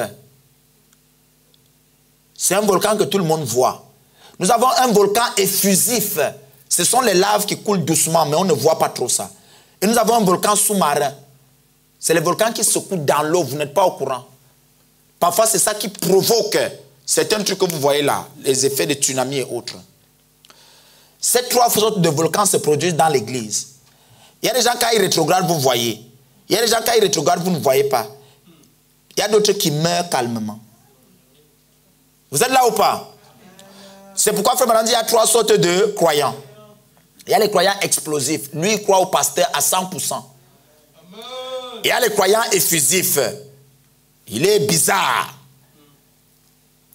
Speaker 1: C'est un volcan que tout le monde voit. Nous avons un volcan effusif. Ce sont les laves qui coulent doucement, mais on ne voit pas trop ça. Et nous avons un volcan sous-marin. C'est les volcans qui secouent dans l'eau, vous n'êtes pas au courant. Parfois, c'est ça qui provoque certains trucs que vous voyez là, les effets de tsunami et autres. Ces 3 sortes de volcans se produisent dans l'église. Il y a des gens, quand ils rétrogradent, vous voyez. Il y a des gens, quand ils rétrogradent, vous ne voyez pas. Il y a d'autres qui meurent calmement. Vous êtes là ou pas? C'est pourquoi Frère Branham dit qu'il y a 3 sortes de croyants. Il y a les croyants explosifs. Lui, il croit au pasteur à 100%. Il y a les croyants effusifs. Il est bizarre.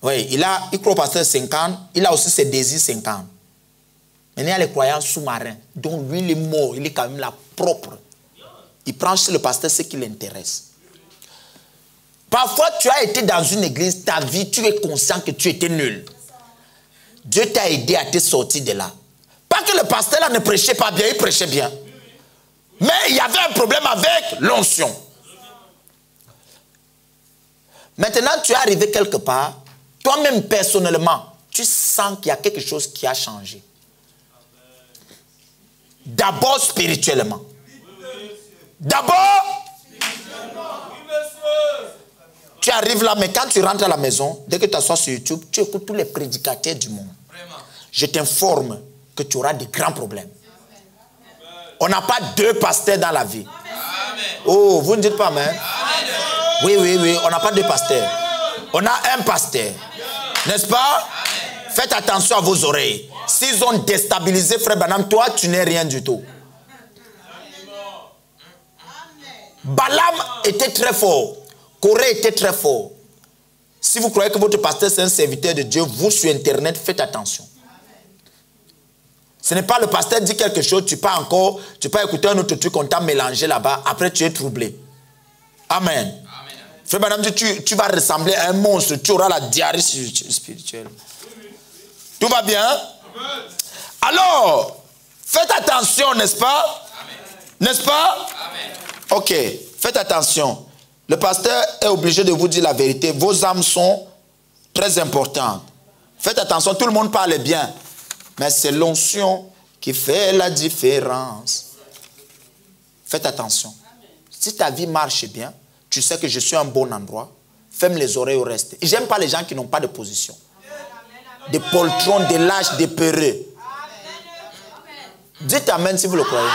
Speaker 1: Oui, il croit au pasteur 50. Il a aussi ses désirs 50. Mais il y a les croyants sous-marins. Donc lui, il est mort. Il est quand même là propre. Il prend chez le pasteur ce qui l'intéresse. Parfois, tu as été dans une église, ta vie, tu es conscient que tu étais nul. Dieu t'a aidé à te sortir de là. Pas que le pasteur là ne prêchait pas bien, il prêchait bien. Mais il y avait un problème avec l'onction. Maintenant, tu es arrivé quelque part, toi-même personnellement, tu sens qu'il y a quelque chose qui a changé. D'abord spirituellement. D'abord, tu arrives là, mais quand tu rentres à la maison, dès que tu t'assois sur YouTube, tu écoutes tous les prédicateurs du monde. Je t'informe que tu auras de grands problèmes. On n'a pas 2 pasteurs dans la vie. Oh, vous ne dites pas amen? Oui, on n'a pas 2 pasteurs. On a un pasteur. N'est-ce pas? Faites attention à vos oreilles. S'ils ont déstabilisé Frère Branham, toi, tu n'es rien du tout. Balaam était très fort. Corée était très fort. Si vous croyez que votre pasteur c'est un serviteur de Dieu, vous sur Internet, faites attention. Ce n'est pas le pasteur dit quelque chose, tu peux écouter un autre truc qu'on t'a mélangé là-bas, après tu es troublé. Amen. Frère Branham dit, tu vas ressembler à un monstre, tu auras la diarrhée spirituelle. Tout va bien? Alors, faites attention, n'est-ce pas? N'est-ce pas? Ok, faites attention. Le pasteur est obligé de vous dire la vérité. Vos âmes sont très importantes. Faites attention, tout le monde parle bien. Mais c'est l'onction qui fait la différence. Faites attention. Si ta vie marche bien, tu sais que je suis un bon endroit, ferme les oreilles au reste. Et j'aime pas les gens qui n'ont pas de position. Des poltrons, des lâches, des peureux. Dites amen si vous le croyez.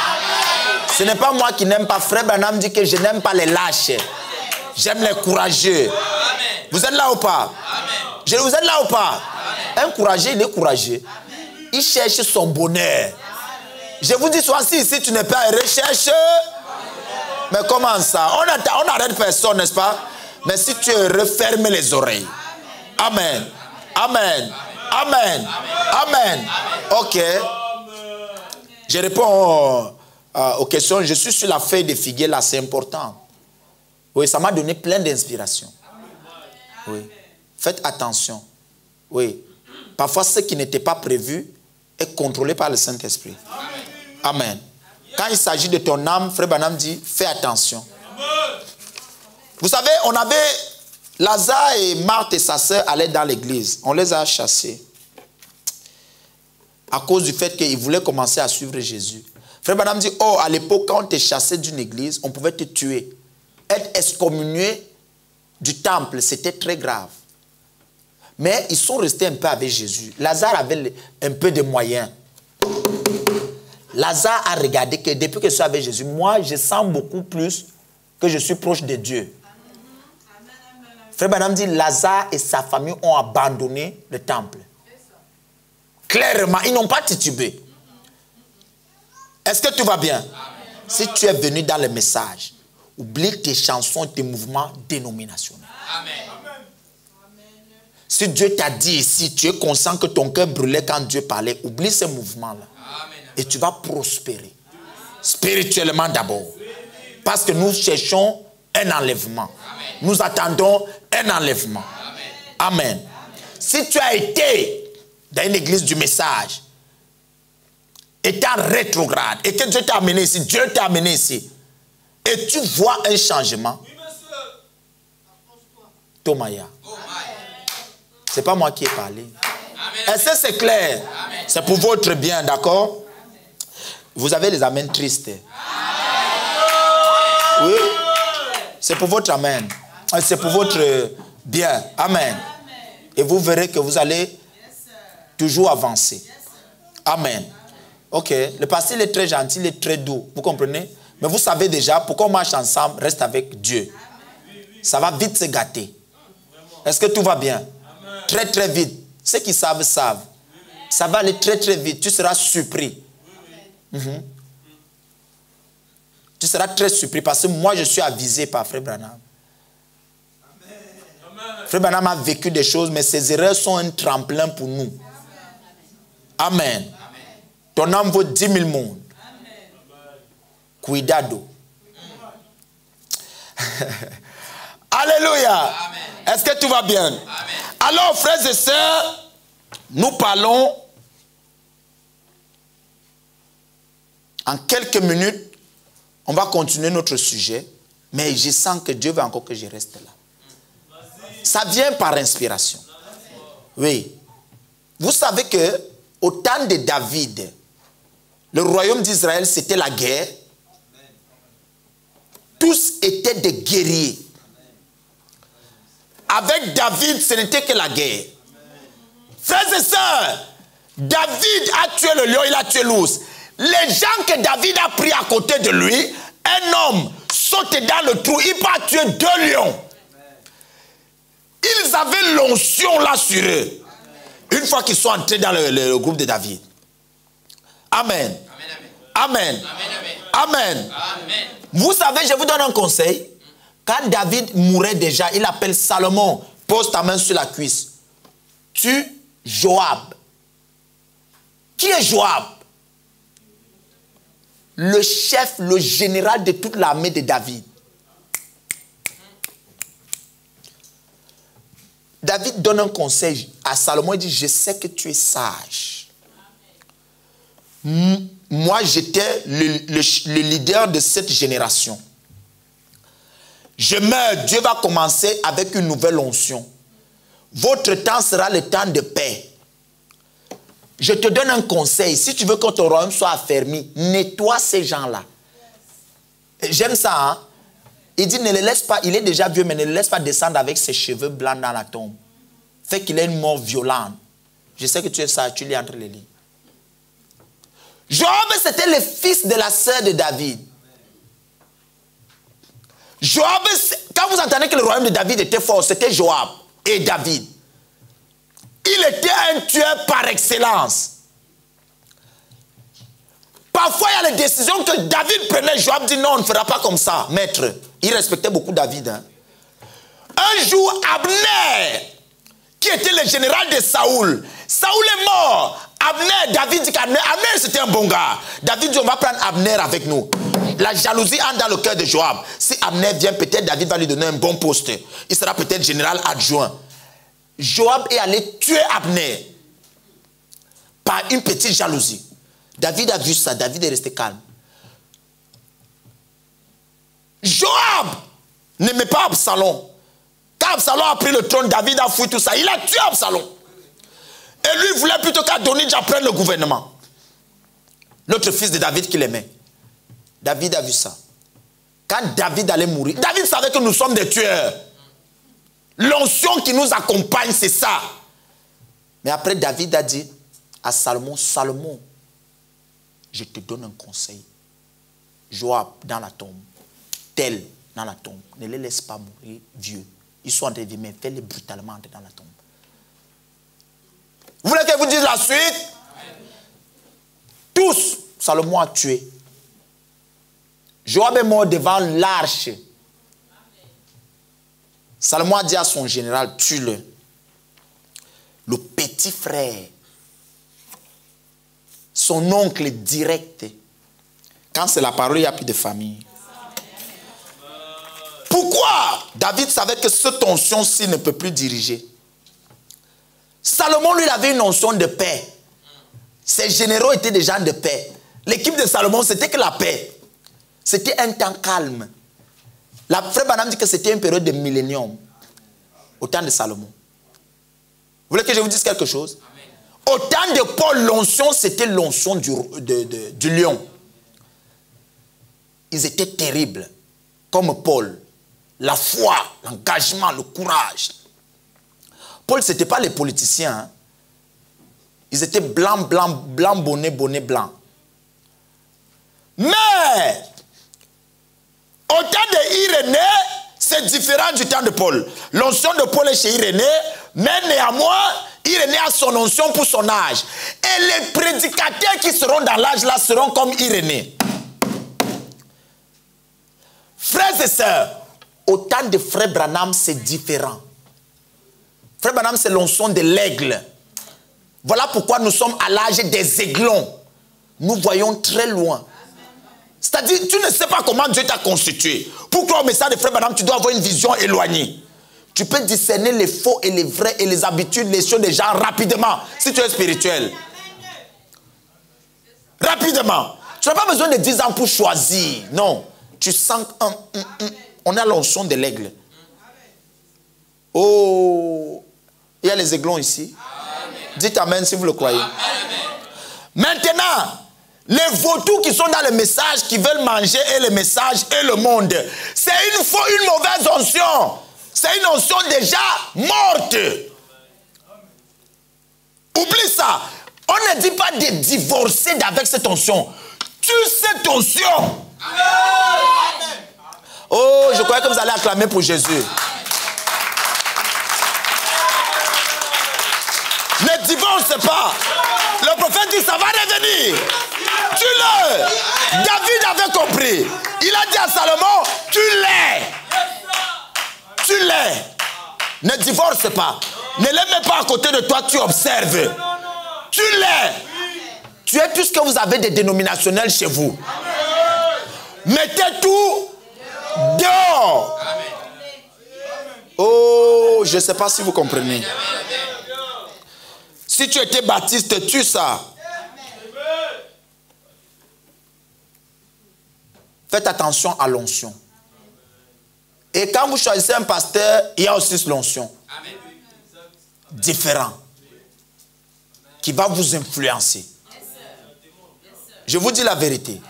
Speaker 1: Ce n'est pas moi qui n'aime pas. Frère Branham dit que je n'aime pas les lâches. J'aime les courageux. Vous êtes là ou pas? Vous êtes là ou pas? Un courageux, il est courageux. Il cherche son bonheur. Je vous dis souvent, si tu n'es pas heureux, cherche. Mais comment ça? On n'arrête personne, n'est-ce pas? Mais si tu es heureux, ferme les oreilles. Amen. Amen. Amen. Amen. Ok. Je réponds aux questions. Je suis sur la feuille de figuier là, c'est important. Oui, ça m'a donné plein d'inspiration. Oui. Faites attention. Oui. Parfois, ce qui n'était pas prévu est contrôlé par le Saint-Esprit. Amen. Quand il s'agit de ton âme, Frère Branham dit, fais attention. Vous savez, on avait Lazare et Marthe et sa sœur allaient dans l'église. On les a chassés. À cause du fait qu'ils voulaient commencer à suivre Jésus. Frère Branham dit, oh, à l'époque, quand on te chassait d'une église, on pouvait te tuer. Être excommunié du temple, c'était très grave. Mais ils sont restés un peu avec Jésus. Lazare avait un peu de moyens. Lazare a regardé que depuis que je suis avec Jésus, moi, je sens beaucoup plus que je suis proche de Dieu. Frère Branham dit, Lazare et sa famille ont abandonné le temple. Clairement, ils n'ont pas titubé. Est-ce que tout va bien? Si tu es venu dans le message, oublie tes chansons et tes mouvements dénominationnels. Amen. Si Dieu t'a dit ici, tu es conscient que ton cœur brûlait quand Dieu parlait, oublie ces mouvements-là. Et tu vas prospérer. Spirituellement d'abord. Parce que nous cherchons un enlèvement. Nous attendons un enlèvement. Amen. Si tu as été dans une église du message, étant rétrograde, et que Dieu t'a amené ici, Dieu t'a amené ici, et tu vois un changement, Tomaya. Ce n'est pas moi qui ai parlé. Est-ce que c'est clair? C'est pour votre bien, d'accord? Vous avez les amens tristes. Oui? C'est pour votre amen. C'est pour votre bien. Amen. Et vous verrez que vous allez toujours avancer. Amen. Ok. Le pasteur est très gentil, il est très doux. Vous comprenez? Mais vous savez déjà, pourquoi on marche ensemble, reste avec Dieu. Ça va vite se gâter. Est-ce que tout va bien? Très très vite. Ceux qui savent, savent. Ça va aller très très vite. Tu seras surpris. Tu seras très surpris parce que moi je suis avisé par Frère Branham. Frère Branham a vécu des choses, mais ses erreurs sont un tremplin pour nous. Amen. Ton âme vaut 10 000 mondes. Cuidado. Alléluia. Est-ce que tout va bien? Amen. Alors, frères et sœurs, nous parlons en quelques minutes. On va continuer notre sujet, mais je sens que Dieu veut encore que je reste là. Ça vient par inspiration. Oui. Vous savez que au temps de David, le royaume d'Israël, c'était la guerre. Tous étaient des guerriers. Avec David, ce n'était que la guerre. Frères et sœurs, David a tué le lion, il a tué l'ours. Les gens que David a pris à côté de lui, un homme saute dans le trou, il peut tuer 2 lions. Ils avaient l'onction là sur eux. Une fois qu'ils sont entrés dans le groupe de David. Amen. Amen. Amen. Amen. Vous savez, je vous donne un conseil. Quand David mourait déjà, il appelle Salomon. Pose ta main sur la cuisse. Tue Joab. Qui est Joab? Le chef, le général de toute l'armée de David. David donne un conseil à Salomon. Il dit, je sais que tu es sage. Moi, j'étais le leader de cette génération. Je meurs, Dieu va commencer avec une nouvelle onction. Votre temps sera le temps de paix. Je te donne un conseil. Si tu veux que ton royaume soit affermi, nettoie ces gens-là. J'aime ça, hein? Il dit, ne le laisse pas, il est déjà vieux, mais ne le laisse pas descendre avec ses cheveux blancs dans la tombe. Fait qu'il ait une mort violente. Je sais que tu es ça, tu lis entre les lignes. Joab, c'était le fils de la sœur de David. Joab, quand vous entendez que le royaume de David était fort, c'était Joab et David. Il était un tueur par excellence. Parfois, il y a les décisions que David prenait. Joab dit non, on ne fera pas comme ça, maître. Il respectait beaucoup David. Hein. Un jour, Abner, qui était le général de Saoul, Saoul est mort. Abner, David dit qu'Abner c'était un bon gars. David dit on va prendre Abner avec nous. La jalousie entre dans le cœur de Joab. Si Abner vient, peut-être David va lui donner un bon poste. Il sera peut-être général adjoint. Joab est allé tuer Abner par une petite jalousie. David a vu ça, David est resté calme. Joab n'aimait pas Absalom. Quand Absalom a pris le trône, David a fouillé tout ça. Il a tué Absalom. Et lui voulait plutôt qu'Adonijah prenne le gouvernement. L'autre fils de David qu'il aimait. David a vu ça. Quand David allait mourir, David savait que nous sommes des tueurs. L'onction qui nous accompagne, c'est ça. Mais après, David a dit à Salomon, Salomon, je te donne un conseil. Joab dans la tombe, tel dans la tombe, ne les laisse pas mourir vieux. Ils sont entre des mains, fais-les brutalement entrer dans la tombe. Vous voulez que je vous dise la suite? Tous, Salomon a tué. Joab est mort devant l'arche. Salomon a dit à son général, tue-le. Le petit frère, son oncle direct. Quand c'est la parole, il n'y a plus de famille. Pourquoi? David savait que cette onction-ci ne peut plus diriger. Salomon, lui, avait une onction de paix. Ses généraux étaient des gens de paix. L'équipe de Salomon, c'était que la paix. C'était un temps calme. La frère Branham dit que c'était une période de millénium. Au temps de Salomon. Vous voulez que je vous dise quelque chose? Au temps de Paul, l'onction, c'était l'onction du lion. Ils étaient terribles. Comme Paul. La foi, l'engagement, le courage. Paul, ce n'était pas les politiciens. Hein. Ils étaient blancs, blancs, blancs, bonnet, bonnet, blanc. Mais, au temps d'Irénée, c'est différent du temps de Paul. L'onction de Paul est chez Irénée, mais néanmoins, Irénée a son onction pour son âge. Et les prédicateurs qui seront dans l'âge là seront comme Irénée. Frères et sœurs, au temps de Frère Branham, c'est différent. Frère Branham, c'est l'onction de l'aigle. Voilà pourquoi nous sommes à l'âge des aiglons. Nous voyons très loin. C'est-à-dire, tu ne sais pas comment Dieu t'a constitué. Pour croire au message de Frère Branham, tu dois avoir une vision éloignée. Tu peux discerner les faux et les vrais et les habitudes, les choses des gens rapidement, si tu es spirituel. Rapidement. Tu n'as pas besoin de 10 ans pour choisir. Non. Tu sens on a l'onction de l'aigle. Oh, il y a les aiglons ici. Amen. Dites amen si vous le croyez. Amen. Maintenant, les vautours qui sont dans le message, qui veulent manger et le message et le monde, c'est une mauvaise onction. C'est une onction déjà morte. Oublie ça. On ne dit pas de divorcer avec cette onction. Tue cette onction. Amen. Oh, je croyais que vous allez acclamer pour Jésus. Ne divorce pas. Le prophète dit ça va revenir. Tue-le. David avait compris. Il a dit à Salomon, tue-le. Tue-le. Ne divorce pas. Ne les mets pas à côté de toi, tu observes. Tue-le. Tuez tout ce que vous avez de dénominationnel chez vous. Mettez tout dehors. Oh, je ne sais pas si vous comprenez. Si tu étais baptiste, tue ça. Faites attention à l'onction. Et quand vous choisissez un pasteur, il y a aussi l'onction. Différent. qui va vous influencer. Je vous dis la vérité.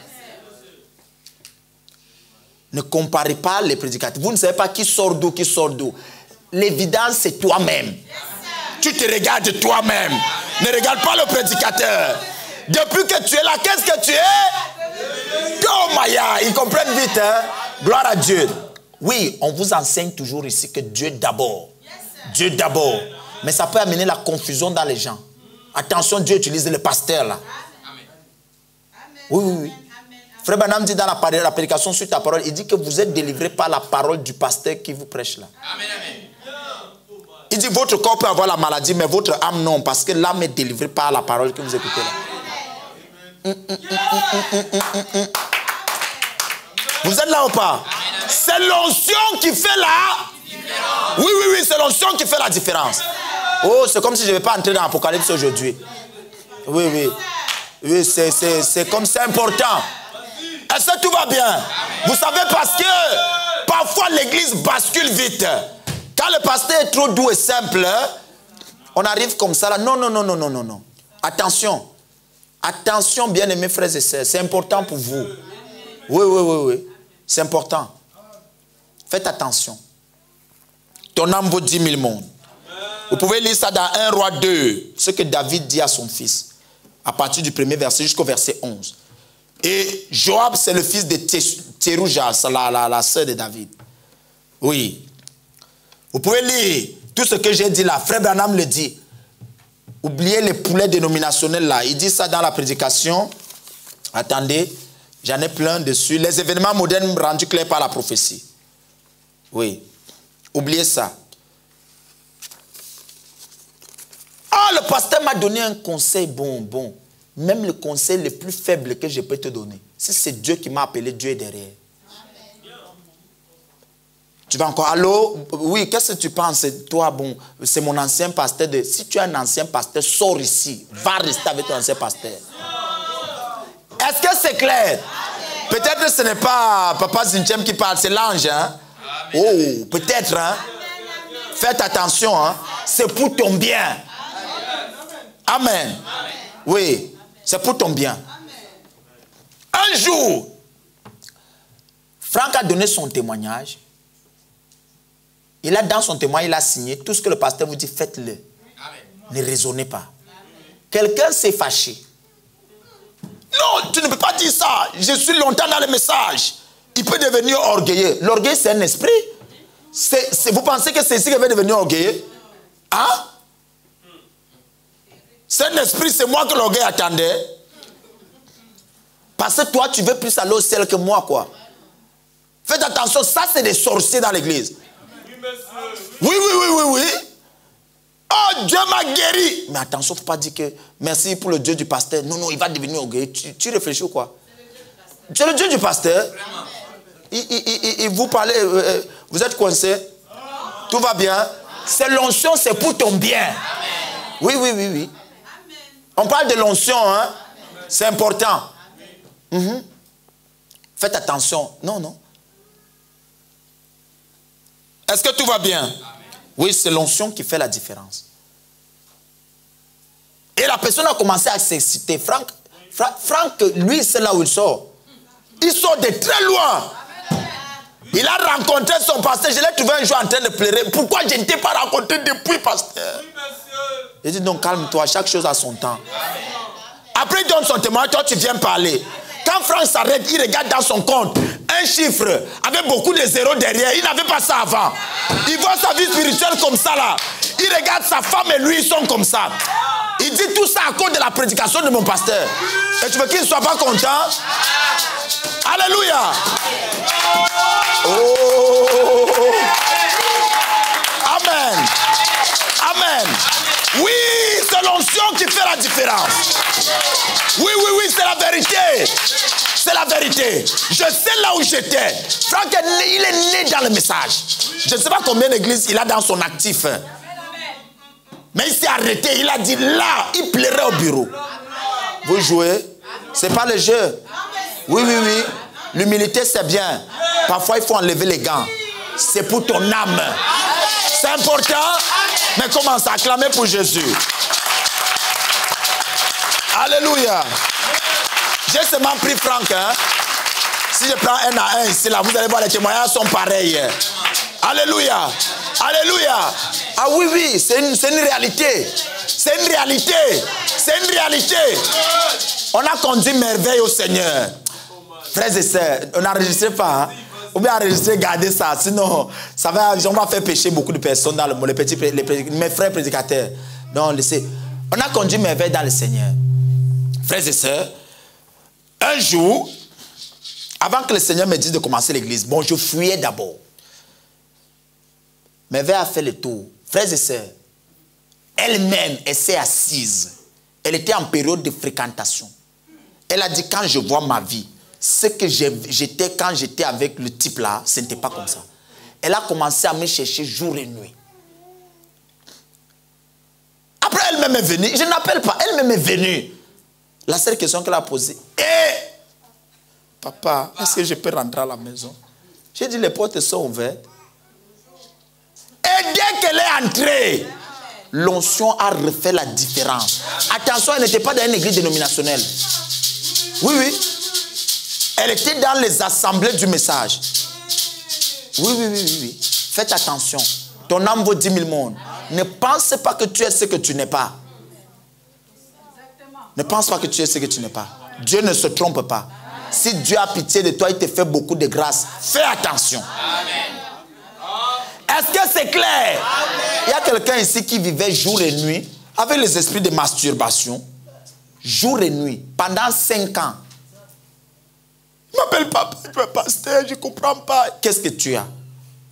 Speaker 1: Ne comparez pas les prédicateurs. Vous ne savez pas qui sort d'où, qui sort d'où. L'évidence, c'est toi-même. Tu te regardes toi-même. Ne regarde pas le prédicateur. Depuis que tu es là, qu'est-ce que tu es? Oh Maya, ils comprennent vite, hein? Gloire à Dieu. Oui, on vous enseigne toujours ici que Dieu d'abord. Dieu d'abord. Mais ça peut amener la confusion dans les gens. Attention, Dieu utilise le pasteur là. Oui, oui, oui. Frère Branham dit dans la prédication sur ta parole, il dit que vous êtes délivré par la parole du pasteur qui vous prêche là. Amen, amen. Il dit votre corps peut avoir la maladie, mais votre âme non, parce que l'âme est délivrée par la parole que vous écoutez là. Vous êtes là ou pas? C'est l'onction qui fait la... Oui, oui, oui, c'est l'onction qui fait la différence. Oh, c'est comme si je ne vais pas entrer dans l'Apocalypse aujourd'hui. Oui, oui. Oui, c'est comme c'est important. Est-ce que tout va bien? Vous savez, parce que parfois l'église bascule vite. Quand le pasteur est trop doux et simple, on arrive comme ça là. Non, non, non, non, non, non, non. Attention. Attention, bien-aimés frères et sœurs. C'est important pour vous. Oui, oui, oui, oui. C'est important. Faites attention. Ton âme vaut 10 000 mondes. Vous pouvez lire ça dans 1 Roi 2. Ce que David dit à son fils. À partir du premier verset jusqu'au verset 11. Et Joab, c'est le fils de Tserouja, la sœur de David. Oui. Vous pouvez lire tout ce que j'ai dit là. Frère Branham le dit. Oubliez les poulets dénominationnels là. Il dit ça dans la prédication. Attendez, j'en ai plein dessus. Les événements modernes rendus clairs par la prophétie. Oui. Oubliez ça. Ah, le pasteur m'a donné un conseil bon. Même le conseil le plus faible que je peux te donner. Si c'est Dieu qui m'a appelé, Dieu est derrière. Tu vas encore, allô? Oui, qu'est-ce que tu penses? Toi, bon, c'est mon ancien pasteur. Si tu es un ancien pasteur, sors ici. Va rester avec ton ancien pasteur. Est-ce que c'est clair? Peut-être que ce n'est pas Papa Zinchem qui parle, c'est l'ange. Hein? Oh, peut-être. Hein? Faites attention. Hein? C'est pour ton bien. Amen. Oui, c'est pour ton bien. Un jour, Franck a donné son témoignage. Il a dans son témoignage, il a signé tout ce que le pasteur vous dit, faites-le. Ne raisonnez pas. Quelqu'un s'est fâché. Non, tu ne peux pas dire ça. Je suis longtemps dans le message. Il peut devenir orgueilleux. L'orgueil, c'est un esprit. Vous pensez que c'est ici qu'il va devenir orgueilleux? Hein? C'est un esprit, c'est moi que l'orgueil attendait. Parce que toi, tu veux plus aller au ciel que moi, quoi. Faites attention, ça, c'est des sorciers dans l'église. Oui, oui, oui, oui, oui. Oh, Dieu m'a guéri. Mais attention, il ne faut pas dire que merci pour le Dieu du pasteur. Non, non, il va devenir orgueilleux. Tu réfléchis ou quoi? C'est le Dieu du pasteur. Il vous parle, vous êtes coincé. Tout va bien. C'est l'onction, c'est pour ton bien. Oui, oui, oui, oui. On parle de l'onction, hein. C'est important. Faites attention. Non, non. Est-ce que tout va bien? Oui, c'est l'onction qui fait la différence. Et la personne a commencé à s'exciter. Franck, lui, c'est là où il sort. Il sort de très loin. Il a rencontré son pasteur. Je l'ai trouvé un jour en train de pleurer. Pourquoi je ne t'ai pas rencontré depuis, pasteur? Il dit, non, calme-toi, chaque chose a son temps. Après, il donne son témoignage, toi, tu viens parler. Quand Franck s'arrête, il regarde dans son compte un chiffre avec beaucoup de zéros derrière. Il n'avait pas ça avant. Il voit sa vie spirituelle comme ça là. Il regarde sa femme et lui, ils sont comme ça. Il dit tout ça à cause de la prédication de mon pasteur. Et tu veux qu'il ne soit pas content? Alléluia. Oh. Amen. Amen. Oui, c'est l'onction qui fait la différence. Oui, oui, oui, c'est la vérité. C'est la vérité. Je sais là où j'étais. Franck, il est né dans le message. Je ne sais pas combien d'églises il a dans son actif. Mais il s'est arrêté. Il a dit là, il plairait au bureau. Vous jouez? Ce n'est pas le jeu. Oui, oui, oui. L'humilité, c'est bien. Parfois, il faut enlever les gants. C'est pour ton âme. C'est important. Mais commence à acclamer pour Jésus. Alléluia. J'ai seulement pris Franck. Hein? Si je prends un à un ici, là, vous allez voir, les témoignages sont pareils. Alléluia. Alléluia. Ah oui, oui, c'est une réalité. C'est une réalité. C'est une réalité. On a conduit merveille au Seigneur. Frères et sœurs, on n'enregistre pas. Hein? On va enregistrer, garder ça. Sinon, on va faire pécher beaucoup de personnes dans le monde. Mes frères prédicateurs. Non, laissez. On a conduit merveille dans le Seigneur. Frères et sœurs, un jour, avant que le Seigneur me dise de commencer l'église, bon, je fuyais d'abord. Merveille a fait le tour. Frères et sœurs, elle-même, elle s'est assise. Elle était en période de fréquentation. Elle a dit, quand je vois ma vie, ce que j'étais quand j'étais avec le type là, ce n'était pas comme ça. Elle a commencé à me chercher jour et nuit. Après, elle-même est venue. Je n'appelle pas, elle-même est venue. La seule question qu'elle a posée, papa, est-ce que je peux rentrer à la maison? J'ai dit, les portes sont ouvertes. Et dès qu'elle est entrée, l'onction a refait la différence. Attention, elle n'était pas dans une église dénominationnelle. Oui, oui. Elle était dans les assemblées du message. Oui, oui, oui, oui, oui. Faites attention. Ton âme vaut 10 000 mondes. Ne pense pas que tu es ce que tu n'es pas. Ne pense pas que tu es ce que tu n'es pas. Dieu ne se trompe pas. Si Dieu a pitié de toi, il te fait beaucoup de grâce. Fais attention. Est-ce que c'est clair? Il y a quelqu'un ici qui vivait jour et nuit avec les esprits de masturbation. Jour et nuit. Pendant 5 ans. Il m'appelle papa, pasteur, je ne comprends pas. Qu'est-ce que tu as?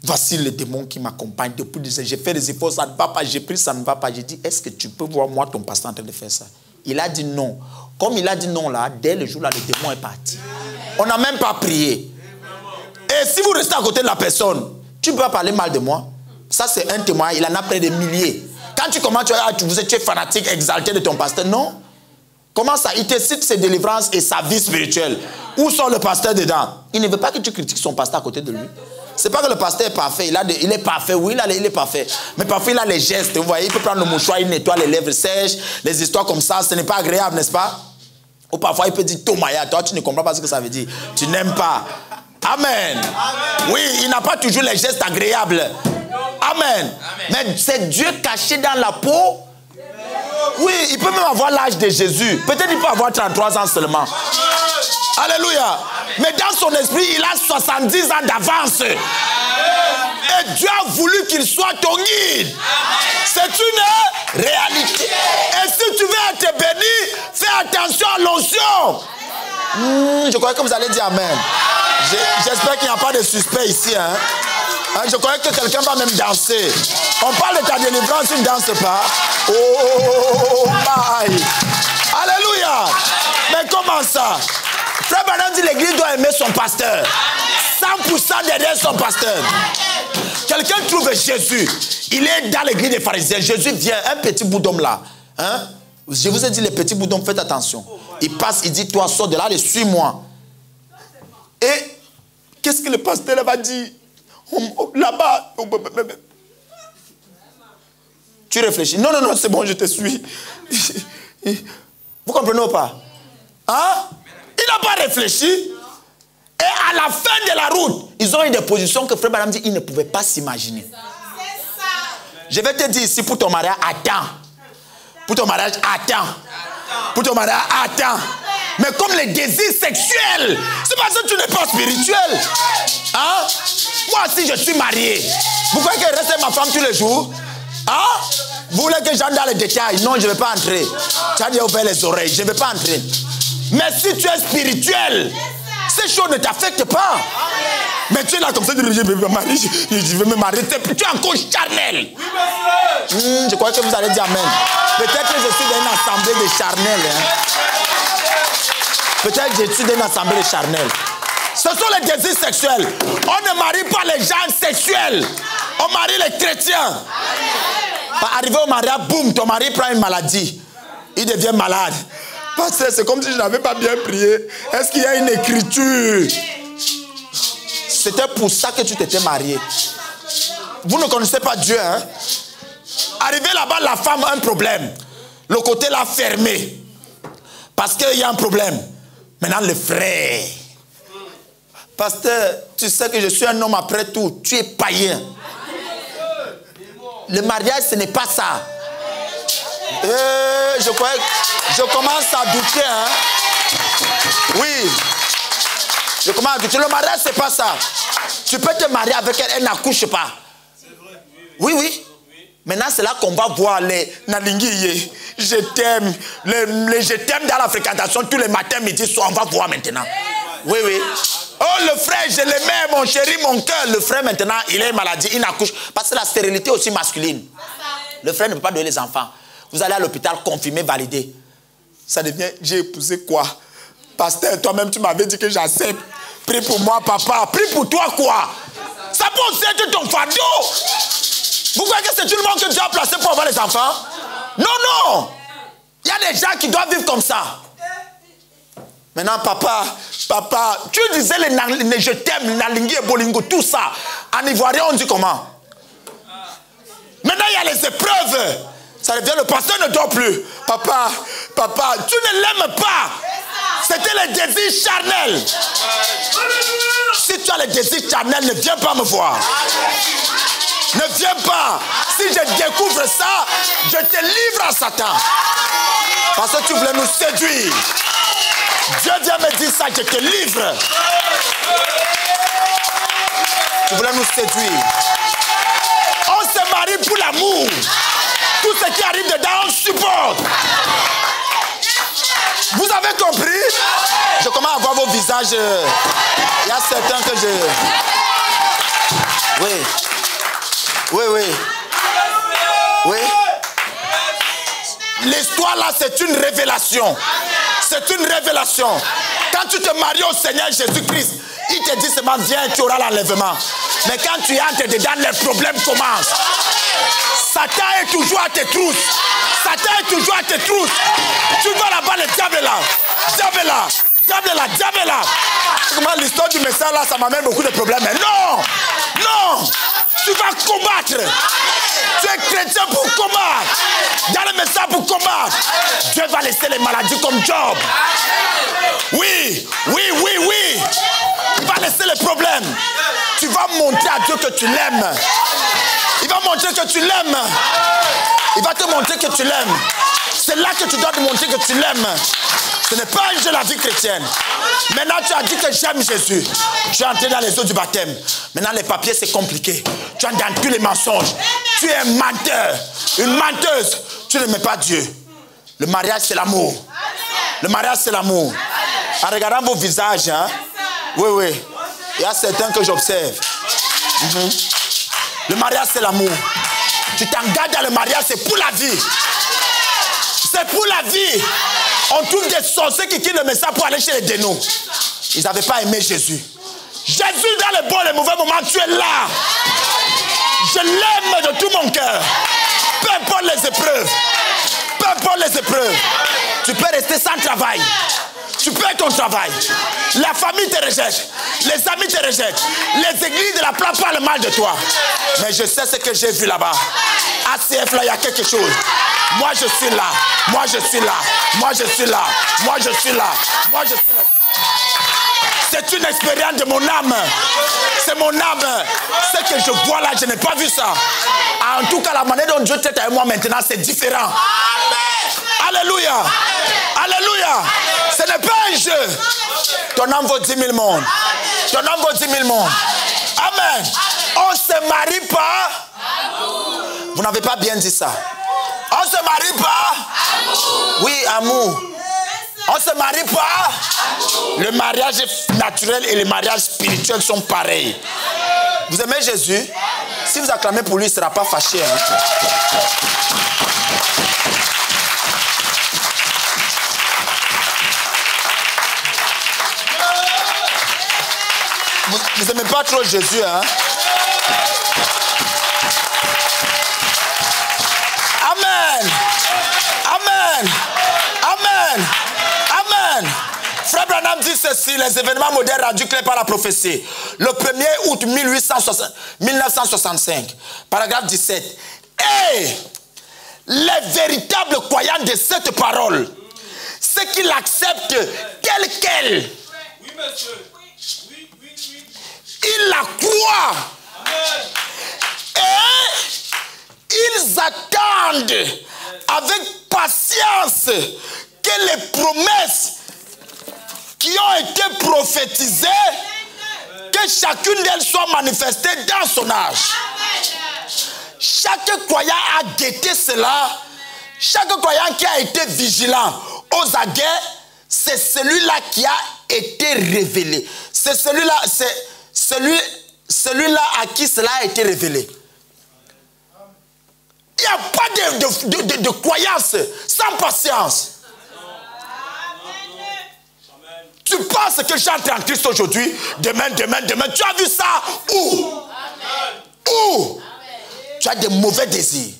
Speaker 1: Voici le démon qui m'accompagne depuis des années. J'ai fait des efforts, ça ne va pas. J'ai pris, ça ne va pas. J'ai dit, est-ce que tu peux voir moi, ton pasteur, en train de faire ça? Il a dit non. Comme il a dit non là, dès le jour là, le démon est parti. On n'a même pas prié. Et si vous restez à côté de la personne, tu ne peux pas parler mal de moi. Ça, c'est un témoin. Il en a près de milliers. Quand tu commences, tu es fanatique, exalté de ton pasteur. Non. Comment ça? Il te cite ses délivrances et sa vie spirituelle. Où sont le pasteur dedans? Il ne veut pas que tu critiques son pasteur à côté de lui. C'est pas que le pasteur est parfait. Il est parfait, oui, il est parfait. Mais parfois, il a les gestes. Vous voyez, il peut prendre le mouchoir, il nettoie les lèvres sèches. Les histoires comme ça, ce n'est pas agréable, n'est-ce pas? Ou parfois, il peut dire, Tomaya, toi, tu ne comprends pas ce que ça veut dire. Tu n'aimes pas. Amen. Oui, il n'a pas toujours les gestes agréables. Amen. Mais c'est Dieu caché dans la peau. Oui, il peut même avoir l'âge de Jésus. Peut-être qu'il peut avoir 33 ans seulement. Alléluia. Mais dans son esprit, il a 70 ans d'avance. Et Dieu a voulu qu'il soit ton guide. C'est une réalité. Et si tu veux être béni, fais attention à l'onction. Je croyais que vous allez dire amen. J'espère qu'il n'y a pas de suspect ici. Hein? Je croyais que quelqu'un va même danser. On parle de ta délivrance, tu ne danses pas. Oh my. Alléluia. Mais comment ça? Frère Branham dit l'église doit aimer son pasteur. 100% derrière son pasteur. Quelqu'un trouve Jésus. Il est dans l'église des pharisiens. Jésus vient, un petit bout d'homme là. Hein? Je vous ai dit, les petits bout d'homme, faites attention. Il passe, il dit, toi, sors de là, suis-moi. Et qu'est-ce que le pasteur va dire? Là-bas. Tu réfléchis. Non, non, non, c'est bon, je te suis. Vous comprenez ou pas? Hein? Il n'a pas réfléchi. Et à la fin de la route, ils ont eu des positions que Frère Branham dit, ils ne pouvaient pas s'imaginer. Je vais te dire ici, pour ton mariage, attends. Pour ton mariage, attends. Pour ton mariage, attends. Mais comme les désirs sexuels, c'est parce que tu n'es pas spirituel. Hein? Moi, si je suis marié, vous croyez que je reste avec ma femme tous les jours? Hein? Vous voulez que j'entre dans les détails? Non, je ne vais pas entrer. Tu as déjà ouvert les oreilles, je ne vais pas entrer. Mais si tu es spirituel, ces choses ne t'affectent pas. Mais tu es là comme ça, je vais me marier, je vais me marier. Tu es encore charnel. Je crois que vous allez dire amen. Peut-être que je suis dans une assemblée de charnel. Hein? Peut-être que je suis dans une assemblée de charnel. Ce sont les désirs sexuels. On ne marie pas les gens sexuels. On marie les chrétiens. Arrivé au mariage, boum, ton mari prend une maladie. Il devient malade. Parce que c'est comme si je n'avais pas bien prié. Est-ce qu'il y a une écriture? C'était pour ça que tu t'étais marié. Vous ne connaissez pas Dieu, hein? Arrivé là-bas, la femme a un problème. Le côté l'a fermé. Parce qu'il y a un problème. Maintenant, le frère. Pasteur, tu sais que je suis un homme après tout. Tu es païen. Le mariage, ce n'est pas ça. Je commence à douter. Hein? Oui. Je commence à douter. Le mariage, ce n'est pas ça. Tu peux te marier avec elle, elle n'accouche pas. Oui, oui. Maintenant, c'est là qu'on va voir les Nalingi. Je t'aime. Les je t'aime dans la fréquentation tous les matins, midi, soir. On va voir maintenant. Oui, oui. Oh, le frère, je l'aimais, mon chéri, mon cœur. Le frère, maintenant, il a une maladie, il n'accouche. Parce que la stérilité est aussi masculine. Le frère ne peut pas donner les enfants. Vous allez à l'hôpital, confirmer, valider. Ça devient, j'ai épousé quoi? Pasteur, toi-même, tu m'avais dit que j'accepte. Prie pour moi, papa. Prie pour toi, quoi? Ça peut aussi être ton fardeau. Vous croyez que c'est tout le monde que Dieu a placé pour avoir les enfants? Non, non. Il y a des gens qui doivent vivre comme ça. Maintenant, papa, tu disais les je t'aime, les nalingi et bolingo, tout ça. En ivoirien, on dit comment? Maintenant, il y a les épreuves. Ça devient le pasteur ne dort plus. Papa, tu ne l'aimes pas. C'était le désir charnel. Si tu as le désir charnel, ne viens pas me voir. Ne viens pas. Si je découvre ça, je te livre à Satan. Parce que tu voulais nous séduire. Dieu vient me dire ça, je te livre. Tu voulais nous séduire. On se marie pour l'amour. Tout ce qui arrive dedans, on supporte. Vous avez compris? Je commence à voir vos visages. Il y a certains que je... Oui. Oui, oui. Oui. L'histoire là, c'est une révélation. C'est une révélation. Quand tu te maries au Seigneur Jésus-Christ, il te dit seulement viens, tu auras l'enlèvement. Mais quand tu entres dedans, les problèmes commencent. Satan est toujours à tes trousses. Satan est toujours à tes trousses. Tu vas là-bas, le diable est là. Diable est là. Diable est là. Diable est là. Comment l'histoire du message là, ça m'amène beaucoup de problèmes. Mais non. Non. Tu vas combattre. Tu es chrétien pour combattre. Dans le message pour combattre. Dieu va laisser les maladies comme Job. Oui, oui, oui, oui. Il va laisser les problèmes. Tu vas montrer à Dieu que tu l'aimes. Il va montrer que tu l'aimes. Il va te montrer que tu l'aimes. C'est là que tu dois te montrer que tu l'aimes. Ce n'est pas un jeu la vie chrétienne. Maintenant tu as dit que j'aime Jésus. Tu es entré dans les eaux du baptême. Maintenant les papiers c'est compliqué. Tu es dans tous les mensonges. Tu es un menteur. Une menteuse. Tu n'aimes pas Dieu. Le mariage c'est l'amour. Le mariage c'est l'amour. En regardant vos visages, hein? Oui, oui. Il y a certains que j'observe. Le mariage c'est l'amour. Tu t'engages dans le mariage, c'est pour la vie. C'est pour la vie. On trouve des sorciers qui quittent le message pour aller chez les dénons. Ils n'avaient pas aimé Jésus. Jésus dans les bons et les mauvais moments, tu es là. Je l'aime de tout mon cœur. Peu importe les épreuves. Peu importe les épreuves. Tu peux rester sans travail. Tu perds ton travail. La famille te rejette. Les amis te rejettent. Les églises de la place parlent mal de toi. Mais je sais ce que j'ai vu là-bas. ACF là, il y a quelque chose. Moi je suis là. Moi je suis là. Moi je suis là. Moi je suis là. Moi je suis là. C'est une expérience de mon âme. C'est mon âme. Ce que je vois là, je n'ai pas vu ça. En tout cas, la manière dont Dieu traite avec moi maintenant, c'est différent. Alléluia. Alléluia. Ce n'est pas un jeu. Ton âme vaut 10 000 mondes. Ton âme vaut 10 000 mondes. Amen. On ne se marie pas. Vous n'avez pas bien dit ça. On ne se marie pas. Oui, amour. On ne se marie pas. Le mariage naturel et le mariage spirituel sont pareils. Vous aimez Jésus? Si vous acclamez pour lui, il ne sera pas fâché. Hein? Vous n'aimez pas trop Jésus, hein? Amen. Amen. Amen. Amen. Frère Branham dit ceci, les événements modernes rendus clairs par la prophétie. Le 1er août 1965, paragraphe 17. Et les véritables croyants de cette parole, ceux ceux qui l'acceptent telle qu'elle.
Speaker 2: Oui, monsieur. Oui.
Speaker 1: Ils la croient. Et ils attendent avec patience que les promesses qui ont été prophétisées, que chacune d'elles soit manifestée dans son âge. Chaque croyant a guetté cela. Chaque croyant qui a été vigilant aux aguets, c'est celui-là qui a été révélé. C'est celui-là, celui-là à qui cela a été révélé. Il n'y a pas de croyance sans patience. Tu penses que j'entre en Christ aujourd'hui, demain, tu as vu ça où? Où? Tu as des mauvais désirs.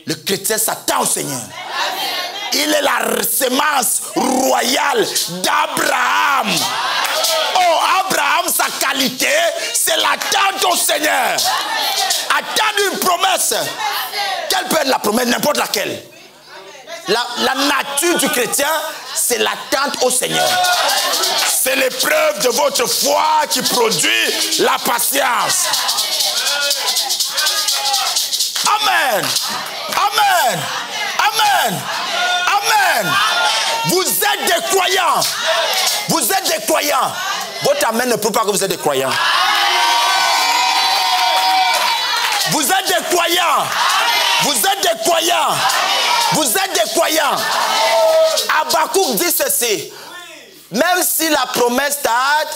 Speaker 1: Le chrétien s'attend au Seigneur. Il est la semence royale d'Abraham. Oh, Abraham, sa qualité, c'est l'attente au Seigneur. Attendre une promesse. Quelle peut être la promesse? N'importe laquelle. La nature du chrétien, c'est l'attente au Seigneur. C'est l'épreuve de votre foi qui produit la patience. Amen. Amen. Amen. Amen. Vous êtes des croyants. Vous êtes des croyants. Votre amen ne prouve pas que vous êtes des croyants. Vous êtes des croyants. Vous êtes des croyants. Vous êtes des croyants. Habakkuk dit ceci. Même si la promesse tarde.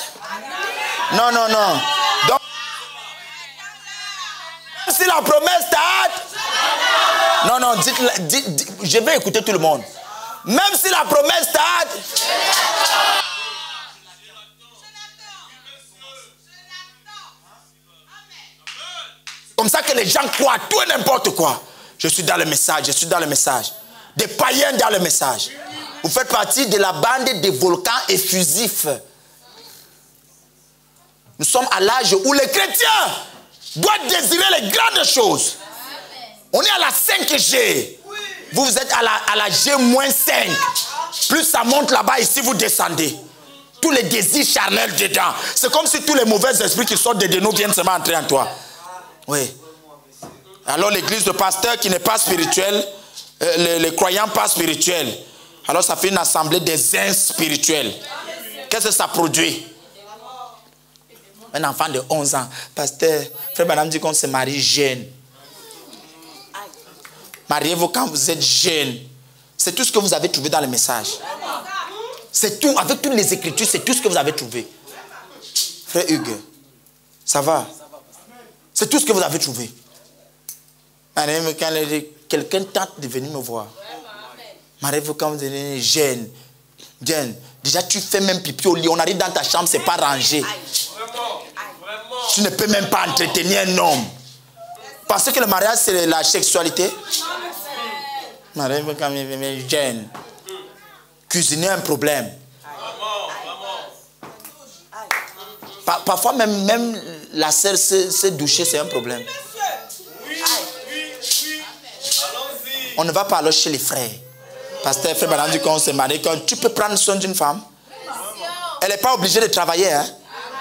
Speaker 1: Non. Donc, même si la promesse tarde. Non, dites, je vais écouter tout le monde. Même si la promesse tarde. Comme ça que les gens croient tout et n'importe quoi. Je suis dans le message, je suis dans le message. Des païens dans le message. Vous faites partie de la bande des volcans effusifs. Nous sommes à l'âge où les chrétiens doivent désirer les grandes choses. On est à la 5G. Vous êtes à la G-5. Plus ça monte là-bas, ici vous descendez. Tous les désirs charnels dedans. C'est comme si tous les mauvais esprits qui sortent de nous viennent seulement entrer en toi. Oui. Alors l'église de pasteur qui n'est pas spirituelle, les croyants pas spirituels. Alors ça fait une assemblée des inspirituels. Qu'est-ce que ça produit? Un enfant de 11 ans. Pasteur, frère madame dit qu'on se marie jeune. Mariez-vous quand vous êtes jeune. C'est tout ce que vous avez trouvé dans le message. C'est tout. Avec toutes les écritures, c'est tout ce que vous avez trouvé. Frère Hugues, ça va? C'est tout ce que vous avez trouvé. Quand quelqu'un tente de venir me voir. Mariez-vous quand vous êtes jeune. Déjà, tu fais même pipi au lit. On arrive dans ta chambre, c'est pas rangé. Tu ne peux même pas entretenir un homme. Parce que le mariage, c'est la sexualité. Mariez-vous quand vous êtes jeune. Cuisiner un problème. Parfois, même la sœur se doucher, c'est un problème. On ne va pas aller chez les frères. Pasteur, frère, madame dit qu'on se marie. Tu peux prendre soin d'une femme. Elle n'est pas obligée de travailler. Hein?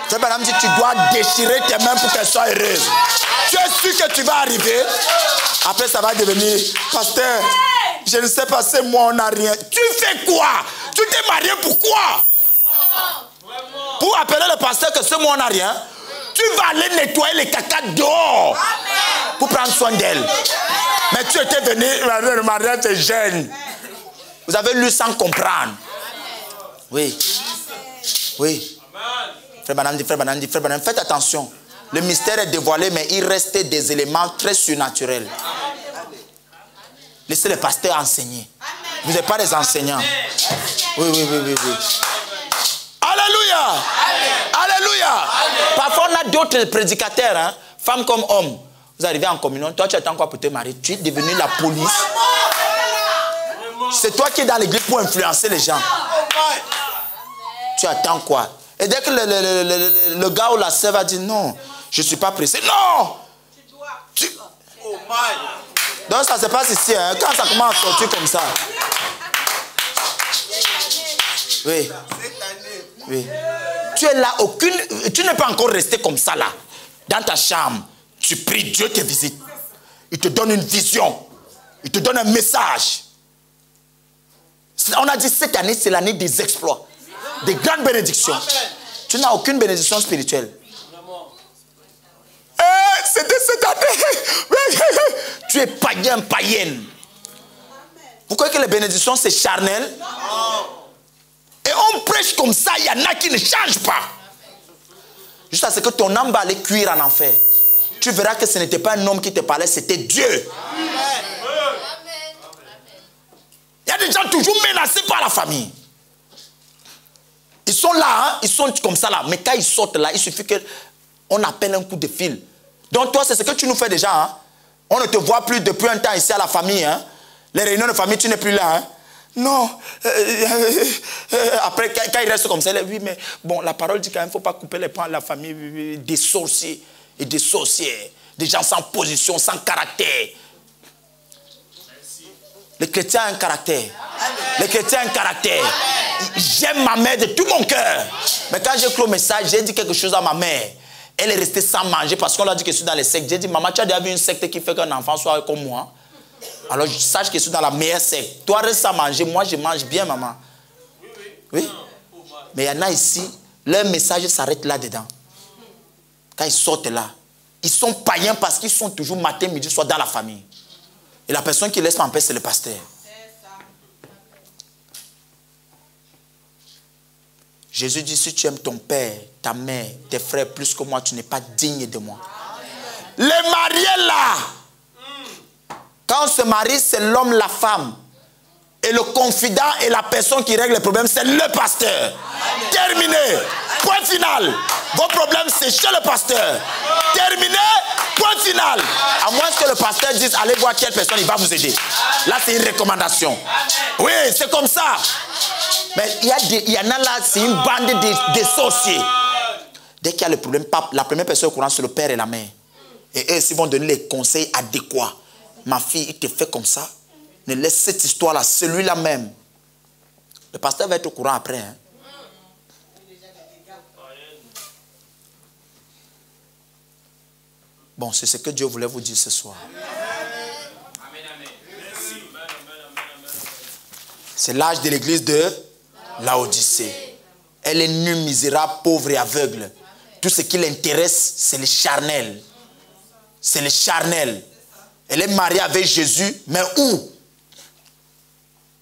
Speaker 1: Frère, madame dit tu dois déchirer tes mains pour qu'elle soit heureuse. Tu es sûr que tu vas arriver. Après, ça va devenir, pasteur, je ne sais pas, c'est moi, on n'a rien. Tu fais quoi? Tu t'es marié pourquoi? Pour appeler le pasteur que ce mois on n'a rien, tu vas aller nettoyer les caca dehors pour prendre soin d'elle. Mais tu étais venu, le mariage est jeune. Vous avez lu sans comprendre. Oui. Oui. Frère Banam dit, frère Banam dit, frère Banam, faites attention. Le mystère est dévoilé, mais il reste des éléments très surnaturels. Laissez les pasteurs enseigner. Vous n'êtes pas des enseignants. Oui. Alléluia. Alléluia. Parfois, on a d'autres prédicateurs, hein, femmes comme hommes. Vous arrivez en communion, toi tu attends quoi pour te marier? Tu es devenu la police. C'est toi qui es dans l'église pour influencer les gens. Tu attends quoi? Et dès que le gars ou la sœur va dire non, je ne suis pas pressé. Non! Donc ça se passe ici, hein, quand ça commence à sortir comme ça. Oui. Oui. Tu es là, tu n'es pas encore resté comme ça là. Dans ta chambre, tu pries, Dieu te visite. Il te donne une vision. Il te donne un message. On a dit cette année, c'est l'année des exploits. Des grandes bénédictions. Tu n'as aucune bénédiction spirituelle. C'était cette année. Tu es païen, païenne. Vous croyez que les bénédictions, c'est charnel? Et on prêche comme ça, il y en a qui ne changent pas. Juste à ce que ton âme va aller cuire en enfer. Tu verras que ce n'était pas un homme qui te parlait, c'était Dieu. Il y a des gens toujours menacés par la famille. Ils sont là, hein? Ils sont comme ça là. Mais quand ils sortent là, il suffit qu'on appelle un coup de fil. Donc toi, c'est ce que tu nous fais déjà. Hein? On ne te voit plus depuis un temps ici à la famille. Hein? Les réunions de famille, tu n'es plus là. Hein? Non. Après, quand il reste comme ça, oui, mais bon, la parole dit quand même, il ne faut pas couper les pans de la famille des sorciers et des sorcières, des gens sans position, sans caractère. Le chrétien a un caractère. Le chrétien a un caractère. J'aime ma mère de tout mon cœur. Mais quand j'ai clos le message, j'ai dit quelque chose à ma mère. Elle est restée sans manger parce qu'on a dit que je suis dans les sectes. J'ai dit, maman, tu as déjà vu une secte qui fait qu'un enfant soit comme moi? Alors, je sache que je suis dans la meilleure secte. Toi, reste sans manger. Moi, je mange bien, maman. Oui. Mais il y en a ici, leur message s'arrête là-dedans. Quand ils sortent là, ils sont païens parce qu'ils sont toujours matin, midi, soir dans la famille. Et la personne qui laisse en paix, c'est le pasteur. Jésus dit, si tu aimes ton père, ta mère, tes frères plus que moi, tu n'es pas digne de moi. Les mariés là, quand on se marie, c'est l'homme, la femme. Et le confident et la personne qui règle les problèmes, c'est le pasteur. Terminé. Point final. Vos problèmes, c'est chez le pasteur. Terminé. Point final. À moins que le pasteur dise, allez voir quelle personne, il va vous aider. Là, c'est une recommandation. Oui, c'est comme ça. Mais il y en a là, c'est une bande de sorciers. Dès qu'il y a le problème, la première personne au courant, c'est le père et la mère. Et eux, ils vont donner les conseils adéquats. Ma fille, il te fait comme ça. Ne laisse cette histoire-là, celui-là même. Le pasteur va être au courant après. Hein. Bon, c'est ce que Dieu voulait vous dire ce soir. C'est l'âge de l'église de Laodicée. Elle est nue, misérable, pauvre et aveugle. Tout ce qui l'intéresse, c'est le charnel. C'est le charnel. Elle est mariée avec Jésus, mais où?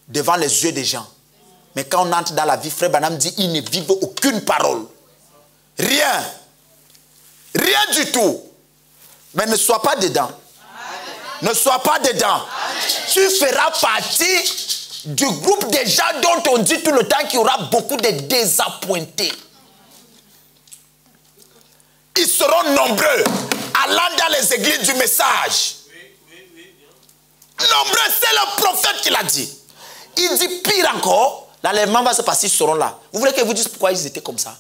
Speaker 1: Devant les yeux des gens. Mais quand on entre dans la vie, frère Branham dit, ils ne vivent aucune parole. Rien. Rien du tout. Mais ne sois pas dedans. Ne sois pas dedans. Tu feras partie du groupe des gens dont on dit tout le temps qu'il y aura beaucoup de désappointés. Ils seront nombreux allant dans les églises du message. Nombreux, c'est le prophète qui l'a dit. Il dit pire encore, l'enlèvement va se passer, ils seront là. Vous voulez que je vous dise pourquoi ils étaient comme ça?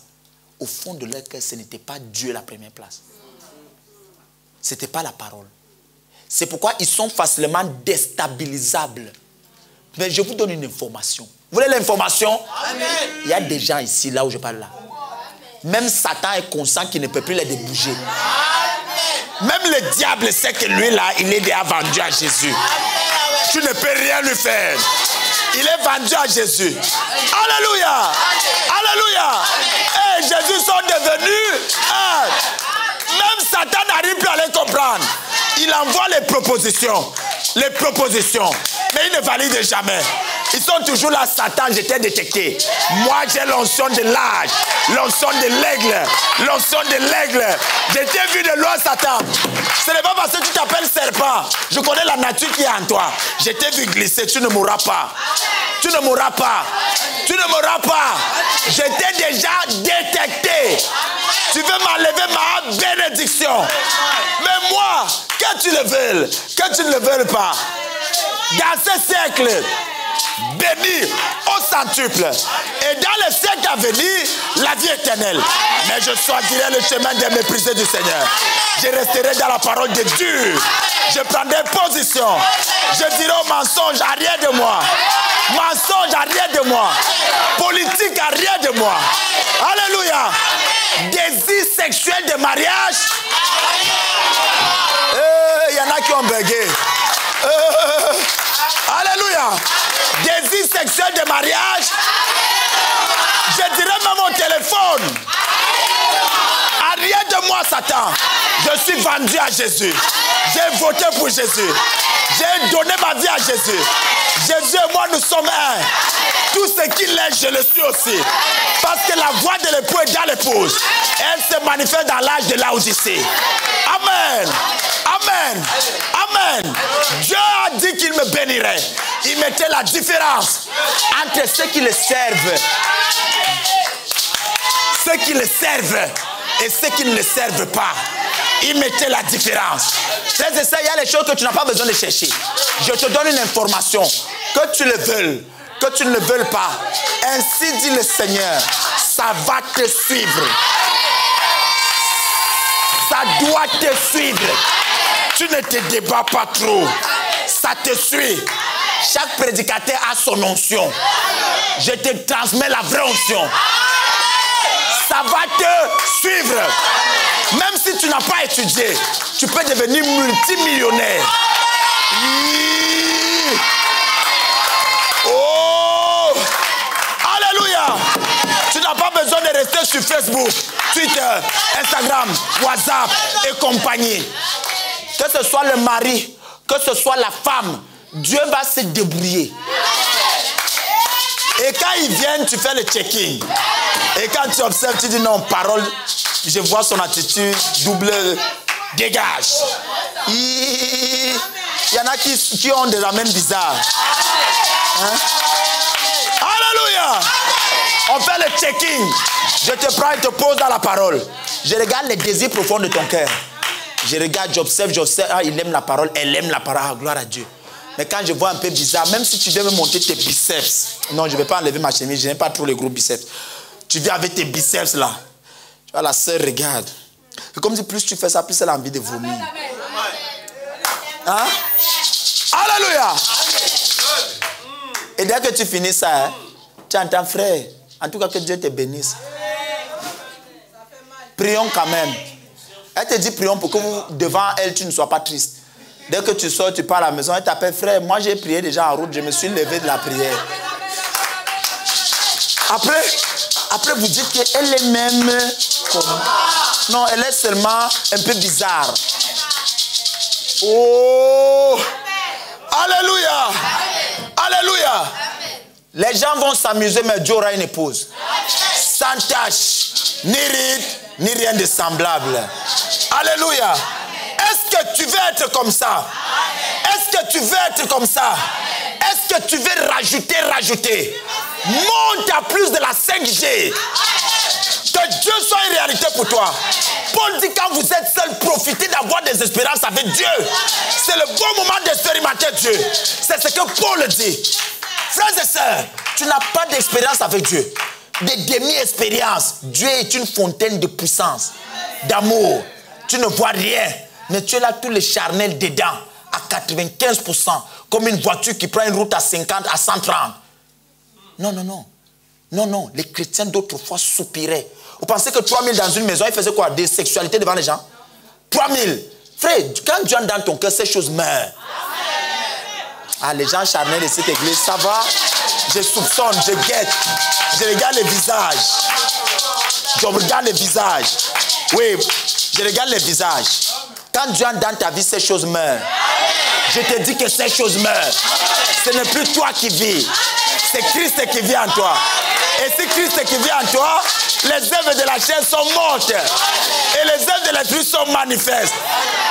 Speaker 1: Au fond de leur cœur, ce n'était pas Dieu la première place. Ce n'était pas la parole. C'est pourquoi ils sont facilement déstabilisables. Mais je vous donne une information. Vous voulez l'information? Il y a des gens ici, là où je parle là. Même Satan est conscient qu'il ne peut plus les débouger. Même le diable sait que lui là, il est déjà vendu à Jésus. Tu ne peux rien lui faire. Il est vendu à Jésus. Alléluia. Alléluia. Et Jésus sont devenus un. Même Satan n'arrive plus à les comprendre. Il envoie les propositions. Les propositions. Mais il ne valide jamais. Ils sont toujours là, Satan, je t'ai détecté. Moi, j'ai l'onction de l'âge, l'onction de l'aigle, l'onction de l'aigle. Je t'ai vu de loin, Satan. Ce n'est pas parce que tu t'appelles serpent. Je connais la nature qui est en toi. Je t'ai vu glisser, tu ne mourras pas. Tu ne mourras pas. Tu ne mourras pas. Je t'ai déjà détecté. Tu veux m'enlever ma bénédiction. Mais moi, que tu le veuilles, que tu ne le veuilles pas, dans ce siècle, béni au centuple. Et dans le siècle à venir, la vie éternelle. Mais je choisirai le chemin des méprisés du Seigneur. Je resterai dans la parole de Dieu. Je prendrai position. Je dirai au mensonge, arrière de moi. Mensonge a rien de moi. Politique a rien de moi. Alléluia. Désir sexuel de mariage. Il y en a qui ont bugué. Alléluia. Désir sexuel de mariage. Je dirais même au téléphone. Rien de moi, Satan. Je suis vendu à Jésus. J'ai voté pour Jésus. J'ai donné ma vie à Jésus. Jésus et moi, nous sommes un. Tout ce qu'il est, je le suis aussi. Parce que la voix de l'époux est dans l'épouse. Elle se manifeste dans l'âge de Laodicée. Amen. Amen. Amen. Dieu a dit qu'il me bénirait. Il mettait la différence entre ceux qui le servent. Ceux qui le servent et ceux qui ne le servent pas. Il mettait la différence. Frères et sœurs, il y a les choses que tu n'as pas besoin de chercher. Je te donne une information. Que tu le veuilles, que tu ne le veuilles pas. Ainsi dit le Seigneur, ça va te suivre. Ça doit te suivre. Tu ne te débats pas trop. Ça te suit. Chaque prédicateur a son onction. Je te transmets la vraie onction. Ça va te suivre. Même si tu n'as pas étudié, tu peux devenir multimillionnaire. Oh! Alléluia! Tu n'as pas besoin de rester sur Facebook, Twitter, Instagram, WhatsApp et compagnie. Que ce soit le mari, que ce soit la femme, Dieu va se débrouiller. Et quand ils viennent, tu fais le checking. Et quand tu observes, tu dis non, parole, je vois son attitude, double, dégage. Il y en a qui ont des ramènes bizarres. Hein? Alléluia! On fait le checking. Je te prends et te pose dans la parole. Je regarde les désirs profonds de ton cœur. Je regarde, j'observe. Ah, il aime la parole, elle aime la parole. Gloire à Dieu. Mais quand je vois un peu bizarre, même si tu viens me monter tes biceps, non, je ne vais pas enlever ma chemise, je n'aime pas trop les gros biceps. Tu viens avec tes biceps là. Tu vois, la sœur regarde. C'est comme si plus tu fais ça, plus elle a envie de vomir. Hein? Alléluia! Et dès que tu finis ça, hein, tu entends, frère, en tout cas que Dieu te bénisse. Prions quand même. Elle te dit prions pour que devant elle, tu ne sois pas triste. Dès que tu sors, tu pars à la maison, elle t'appelle frère. Moi, j'ai prié déjà en route, je me suis levé de la prière. Après vous dites qu'elle est même comme... Non, elle est seulement un peu bizarre. Oh! Alléluia! Alléluia! Les gens vont s'amuser, mais Dieu aura une épouse. Sans tache, ni ride, ni rien de semblable. Alléluia! Est-ce que tu veux être comme ça? Est-ce que tu veux être comme ça? Est-ce que tu veux rajouter? Monte à plus de la 5G. Que Dieu soit une réalité pour toi. Paul dit quand vous êtes seul, profitez d'avoir des espérances avec Dieu. C'est le bon moment d'expérimenter Dieu. C'est ce que Paul dit. Frères et sœurs, tu n'as pas d'expérience avec Dieu. Des demi-expériences. Dieu est une fontaine de puissance, d'amour. Tu ne vois rien, mais tu es là tous les charnels dedans, à 95%, comme une voiture qui prend une route à 50, à 130. Non, non, non. Non, non, les chrétiens d'autrefois soupiraient. Vous pensez que 3000 dans une maison, ils faisaient quoi? Des sexualités devant les gens? 3000. Frère, quand Dieu est dans ton cœur, ces choses meurent. Ah, les gens charnels de cette église, ça va? Je soupçonne, je guette. Je regarde les visages. Je regarde les visages. Oui, je regarde les visages. Quand Dieu est dans ta vie, ces choses meurent. Je te dis que ces choses meurent. Ce n'est plus toi qui vis. C'est Christ qui vit en toi. Et si Christ qui vit en toi, les œuvres de la chair sont mortes. Et les œuvres de l'esprit sont manifestes.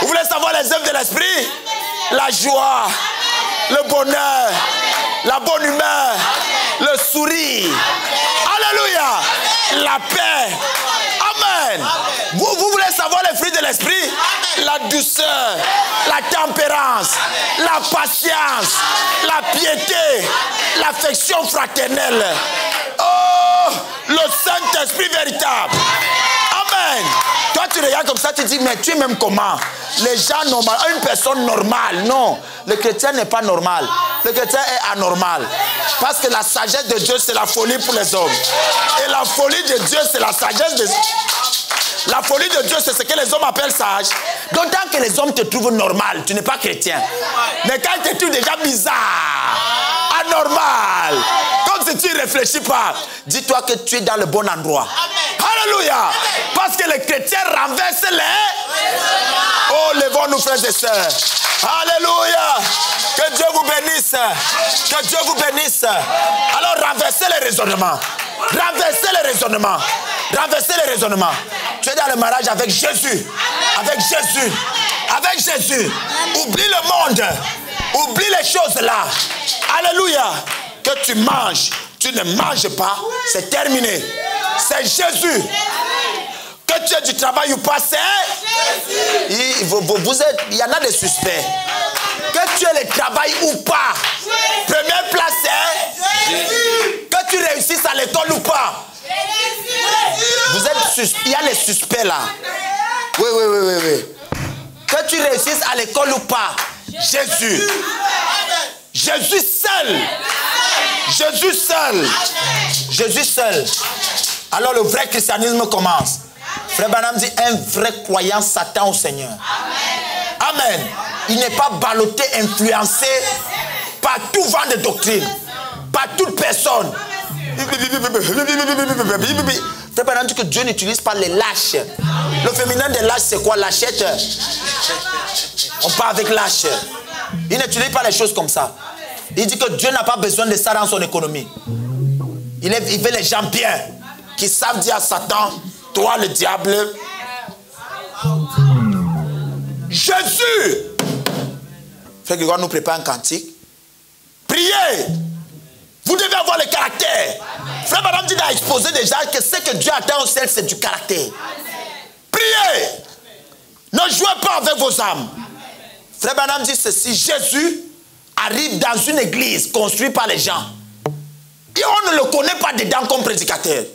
Speaker 1: Vous voulez savoir les œuvres de l'esprit? La joie, le bonheur, la bonne humeur, le sourire. Alléluia. La paix. Amen. Vous voulez savoir les fruits de l'esprit? La douceur, la tempérance, la patience, la piété, l'affection fraternelle. Oh, le Saint-Esprit véritable. Amen. Toi, tu regardes comme ça, tu dis, mais tu es même comment? Les gens normaux, une personne normale. Non, le chrétien n'est pas normal. Le chrétien est anormal. Parce que la sagesse de Dieu, c'est la folie pour les hommes. Et la folie de Dieu, c'est la sagesse des hommes. La folie de Dieu, c'est ce que les hommes appellent sage. Donc, tant que les hommes te trouvent normal, tu n'es pas chrétien. Mais quand ils te trouvent déjà bizarre, anormal, comme si tu ne réfléchis pas, dis-toi que tu es dans le bon endroit. Alléluia. Parce que les chrétiens renversent les... Oh, levons-nous, frères et sœurs. Alléluia. Que Dieu vous bénisse. Que Dieu vous bénisse. Alors, renversez les raisonnements. Renversez les raisonnements. Renversez les raisonnements. Tu es dans le mariage avec Jésus. Avec Jésus. Avec Jésus. Oublie le monde. Oublie les choses là. Alléluia. Que tu manges. Tu ne manges pas. C'est terminé. C'est Jésus. Que tu aies du travail ou pas, c'est Jésus. Il y en a des suspects. Que tu aies le travail ou pas. Première place, c'est Jésus. Que tu réussisses à l'école ou pas. Vous êtes il y a les suspects là. Oui. Que tu réussisses à l'école ou pas. Jésus. Jésus seul. Jésus seul. Jésus seul. Alors le vrai christianisme commence. Frère Branham dit, un vrai croyant s'attend au Seigneur. Amen. Il n'est pas ballotté, influencé par tout vent de doctrine, par toute personne. Frère Branham dit que Dieu n'utilise pas les lâches. Le féminin des lâches, c'est quoi? Lâchette. On part avec lâche. Il n'utilise pas les choses comme ça. Il dit que Dieu n'a pas besoin de ça dans son économie. Il veut les gens bien, qui savent dire à Satan, toi le diable, Jésus. Frère Grégoire nous prépare un cantique. Priez. Vous devez avoir le caractère. Frère Madame dit à exposer déjà que ce que Dieu attend au ciel, c'est du caractère. Priez. Ne jouez pas avec vos âmes. Frère Madame dit ceci, Jésus arrive dans une église construite par les gens. Et on ne le connaît pas dedans comme prédicateur.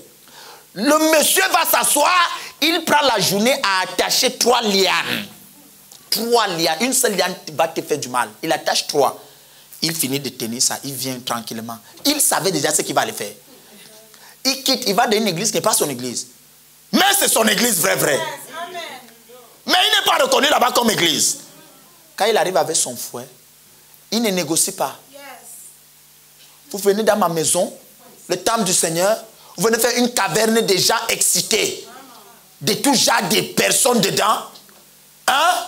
Speaker 1: Le monsieur va s'asseoir, il prend la journée à attacher 3 lianes. 3 lianes. Une seule liane va te faire du mal. Il attache 3. Il finit de tenir ça, il vient tranquillement. Il savait déjà ce qu'il va aller faire. Il quitte, il va dans une église qui n'est pas son église. Mais c'est son église vrai. Mais il n'est pas reconnu là-bas comme église. Quand il arrive avec son fouet, il ne négocie pas. Vous venez dans ma maison, le temple du Seigneur, vous venez faire une caverne de gens excités. De tout genre de personnes dedans. Hein?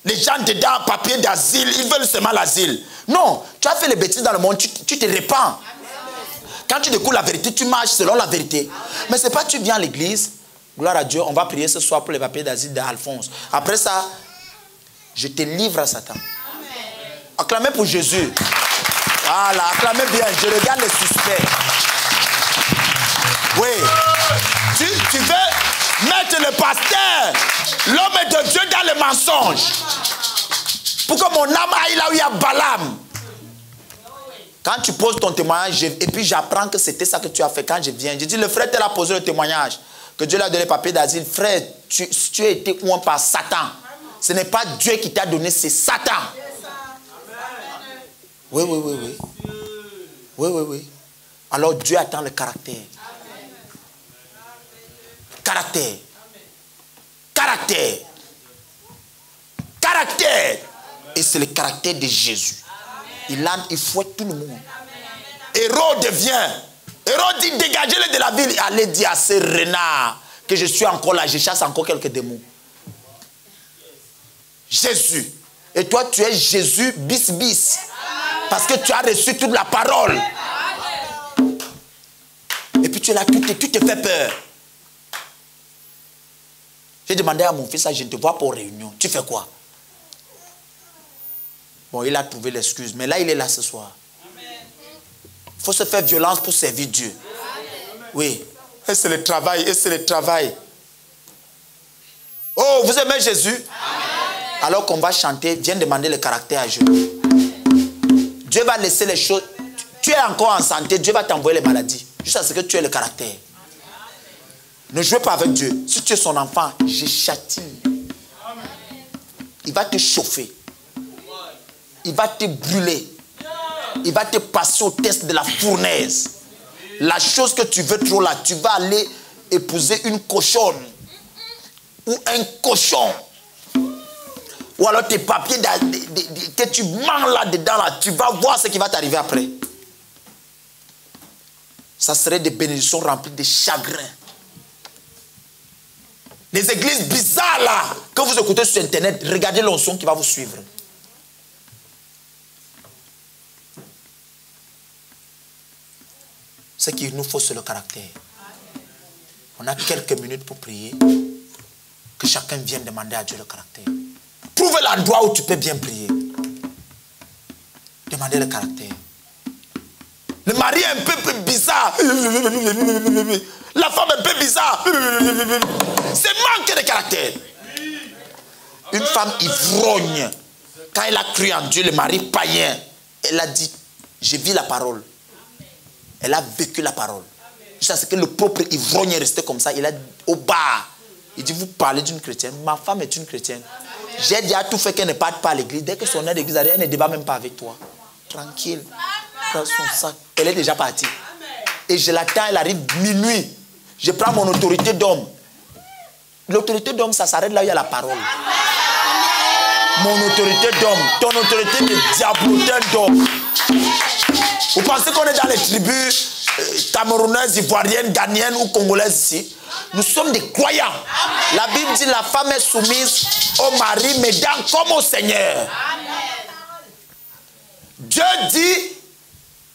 Speaker 1: Les gens dedans, papier d'asile, ils veulent seulement l'asile. Non, tu as fait les bêtises dans le monde, tu te répands. Quand tu découvres la vérité, tu marches selon la vérité. Mais ce n'est pas tu viens à l'église, gloire à Dieu, on va prier ce soir pour les papiers d'asile d'Alphonse. Après ça, je te livre à Satan. Acclamez pour Jésus. Voilà, acclamez bien, je regarde les suspects. Oui. Tu veux mettre le pasteur, l'homme de Dieu dans le mensonge. Pour que mon âme aille là où il y a Balaam. Quand tu poses ton témoignage, et puis j'apprends que c'était ça que tu as fait quand je viens. Je dis, le frère t'a posé le témoignage, que Dieu lui a donné papier d'asile. Frère, tu as été oint par Satan. Ce n'est pas Dieu qui t'a donné, c'est Satan. Oui. Alors Dieu attend le caractère. Caractère. Et c'est le caractère de Jésus. Il fouette tout le monde. Hérode vient. Hérode dit, dégagez-le de la ville. Et allez dire à ces renards que je suis encore là, je chasse encore quelques démons. Jésus. Et toi, tu es Jésus bis. Parce que tu as reçu toute la parole. Et puis tu es là, tu te fais peur. J'ai demandé à mon fils, je ne te vois pas aux réunions. Tu fais quoi? Bon, il a trouvé l'excuse. Mais là, il est là ce soir. Il faut se faire violence pour servir Dieu. Oui. Et c'est le travail. Oh, vous aimez Jésus? Alors qu'on va chanter, viens demander le caractère à Dieu. Dieu va laisser les choses. Tu es encore en santé, Dieu va t'envoyer les maladies. Juste à ce que tu aies le caractère. Ne jouez pas avec Dieu. Si tu es son enfant, je châtie. Il va te chauffer. Il va te brûler. Il va te passer au test de la fournaise. La chose que tu veux trop là, tu vas aller épouser une cochonne. Ou un cochon. Ou alors tes papiers que tu manges là-dedans, là, tu vas voir ce qui va t'arriver après. Ça serait des bénédictions remplies de chagrin. Les églises bizarres là, que vous écoutez sur internet, regardez l'onction qui va vous suivre. Ce qu'il nous faut, c'est le caractère. On a quelques minutes pour prier. Que chacun vienne demander à Dieu le caractère. Trouve l'endroit où tu peux bien prier. Demandez le caractère. Le mari est un peu bizarre. La femme est un peu bizarre. C'est manque de caractère. Une femme ivrogne, quand elle a cru en Dieu, le mari païen, elle a dit, je vis la parole. Elle a vécu la parole. Jusqu'à ce que le propre ivrogne est resté comme ça. Il a au bar. Il dit, vous parlez d'une chrétienne. Ma femme est une chrétienne. J'ai déjà tout fait qu'elle ne parte pas à l'église. Dès que son aide d'église arrive, elle ne débat même pas avec toi. Tranquille. Prends son sac. Elle est déjà partie. Et je l'attends, elle arrive minuit. Je prends mon autorité d'homme. L'autorité d'homme, ça s'arrête là où il y a la parole. Mon autorité d'homme. Ton autorité de diablotin d'homme. Vous pensez qu'on est dans les tribus camerounaises, ivoiriennes, ghanéennes ou congolaises ici? Nous sommes des croyants. La Bible dit la femme est soumise au mari, mais comme au Seigneur. Dieu dit,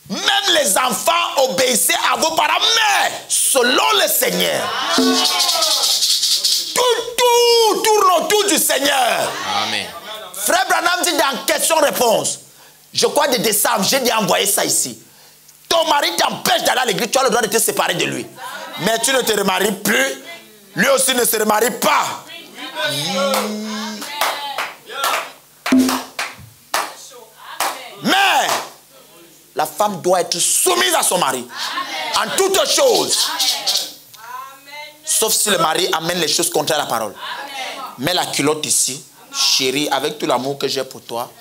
Speaker 1: même les enfants obéissez à vos parents, mais selon le Seigneur. Tout tourne autour du Seigneur.
Speaker 3: Amen.
Speaker 1: Frère Branham dit dans question-réponse, je crois de décembre, j'ai dit envoyer ça ici. Ton mari t'empêche d'aller à l'église, tu as le droit de te séparer de lui. Mais tu ne te remaries plus, lui aussi ne se remarie pas. Mais la femme doit être soumise à son mari en toutes choses. Sauf si le mari amène les choses contraires à la parole. Mets la culotte ici, chérie, avec tout l'amour que j'ai pour toi,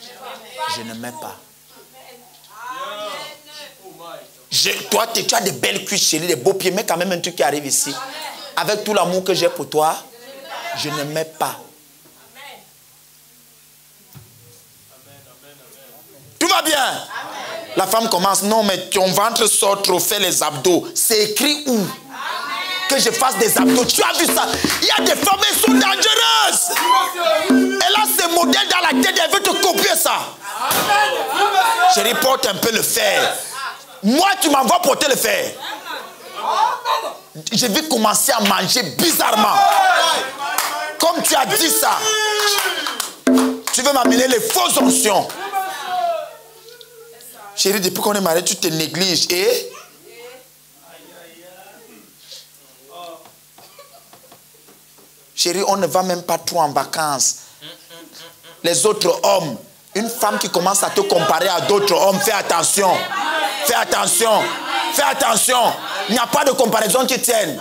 Speaker 1: je ne mets pas. Toi, tu as des belles cuisses, chérie, des beaux pieds, mais quand même un truc qui arrive ici. Avec tout l'amour que j'ai pour toi, je ne mets pas. Tout va bien. Amen. La femme commence, non, mais ton ventre sort trop, fais les abdos. C'est écrit où? Amen. Que je fasse des abdos. Tu as vu ça? Il y a des femmes, elles sont dangereuses. Elle a ce modèle dans la tête, elle veut te copier ça. Amen. Chérie, porte un peu le fer. Moi, tu m'envoies porter le fer. Je vais commencer à manger bizarrement. Comme tu as dit ça. Tu veux m'amener les fausses onction. Chérie, depuis qu'on est mariés, tu te négliges. Et chérie, on ne va même pas trop en vacances. Les autres hommes, une femme qui commence à te comparer à d'autres hommes, fais attention. Fais attention. Fais attention. Il n'y a pas de comparaison qui tienne.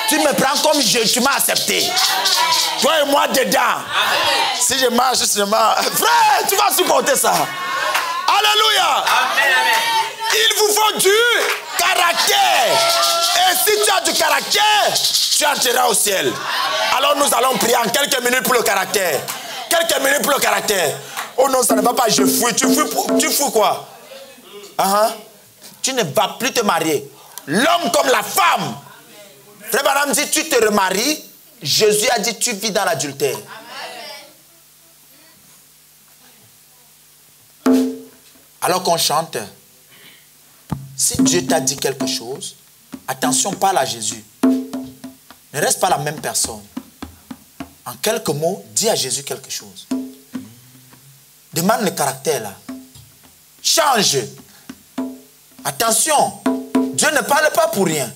Speaker 1: Tu me prends comme tu m'as accepté. Toi et moi dedans. Si je marche, frère, tu vas supporter ça. Alléluia. Il vous faut du caractère. Et si tu as du caractère, tu entreras au ciel. Alors nous allons prier en quelques minutes pour le caractère. Quelques minutes pour le caractère. Oh non, ça ne va pas, je fouille. Tu fouilles quoi? Tu ne vas plus te marier. L'homme comme la femme. Frère Branham dit, tu te remaries. Jésus a dit, tu vis dans l'adultère. Alors qu'on chante, si Dieu t'a dit quelque chose, attention, parle à Jésus. Ne reste pas la même personne. En quelques mots, dis à Jésus quelque chose. Demande le caractère là. Change. Attention, Dieu ne parle pas pour rien.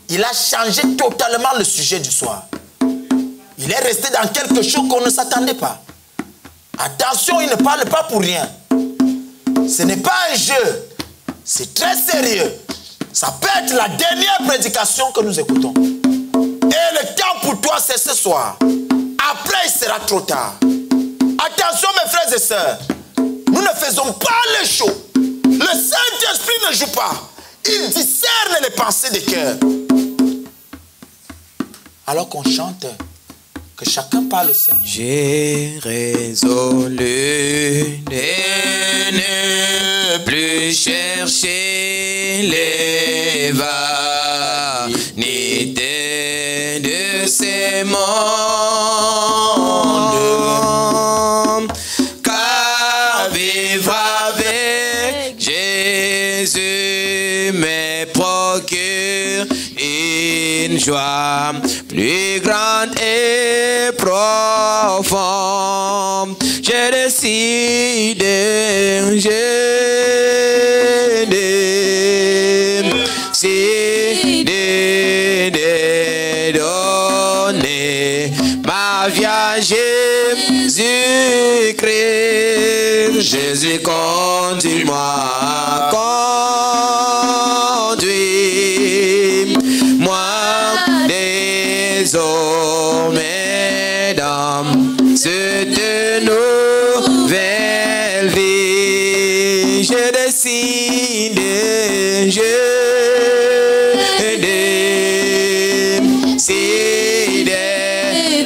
Speaker 1: Il a changé totalement le sujet du soir. Il est resté dans quelque chose qu'on ne s'attendait pas. Attention, il ne parle pas pour rien. Ce n'est pas un jeu. C'est très sérieux. Ça peut être la dernière prédication que nous écoutons. toi, c'est ce soir. Après, il sera trop tard. Attention, mes frères et sœurs. Nous ne faisons pas le show. Le Saint-Esprit ne joue pas. Il discerne les pensées des cœurs. Alors qu'on chante, que chacun parle au Seigneur.
Speaker 3: J'ai résolu de ne plus chercher les vanités de ces mondes, car vivre avec Jésus me procure une joie plus grande et profonde. J'ai décidé de donner ma vie à Jésus-Christ. Jésus, conduis-moi, conduis-moi désormais dans cette nouvelle vie. Je décide,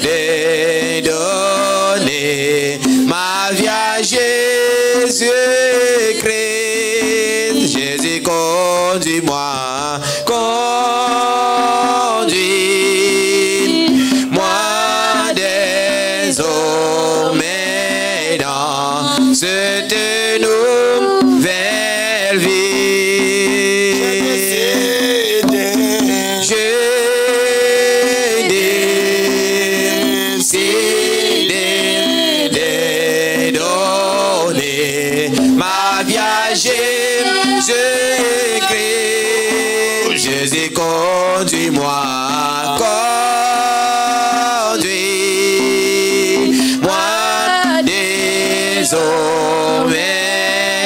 Speaker 3: de donner ma vie à Jésus-Christ. Jésus, conduis-moi, conduis-moi désormais dans cette nouvelle vie. Jésus-Christ, Jésus, conduis-moi, conduis-moi désormais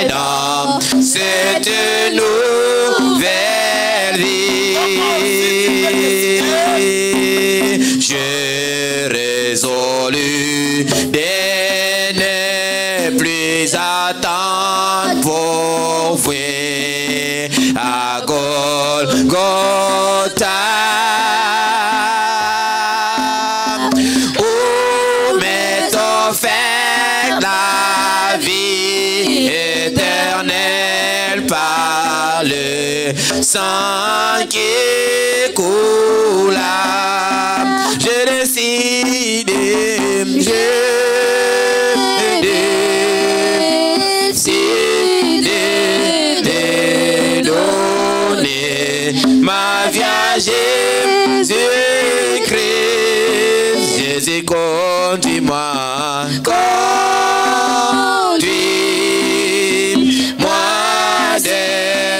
Speaker 3: dans cette nouvelle vie. J'ai résolu de ne plus attendre pour vous à Golgotha, où m'est offerte la vie éternelle par le sang qui coula. J'ai décidé, ma vie à Jésus-Christ. Jésus, conduis-moi, conduis-moi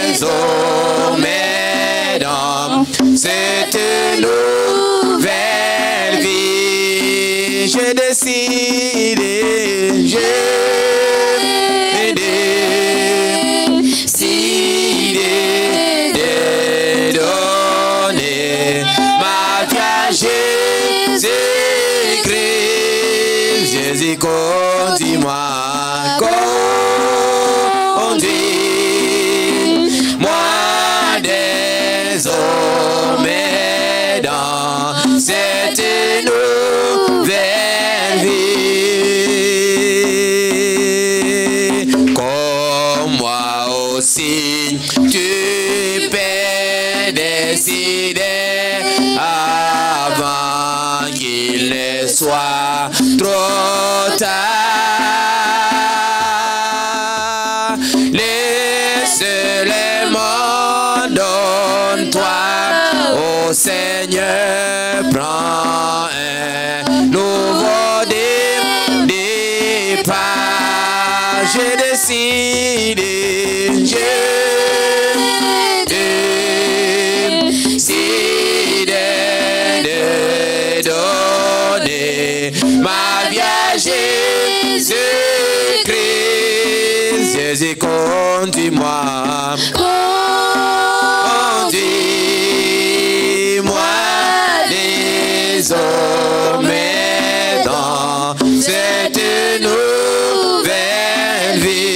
Speaker 3: désormais dans cette nouvelle vie. J'ai décidé, Jésus-Christ, Jésus, conduis-moi, conduis-moi désormais dans cette nouvelle vie. Comme moi aussi, tu peux décider avant qu'il ne soit trop tard. Laisse le monde, donne-toi au Seigneur, prends un nouveau départ. J'ai décidé, ma vie à Jésus-Christ. Jésus, conduis-moi, conduis-moi désormais dans cette nouvelle vie.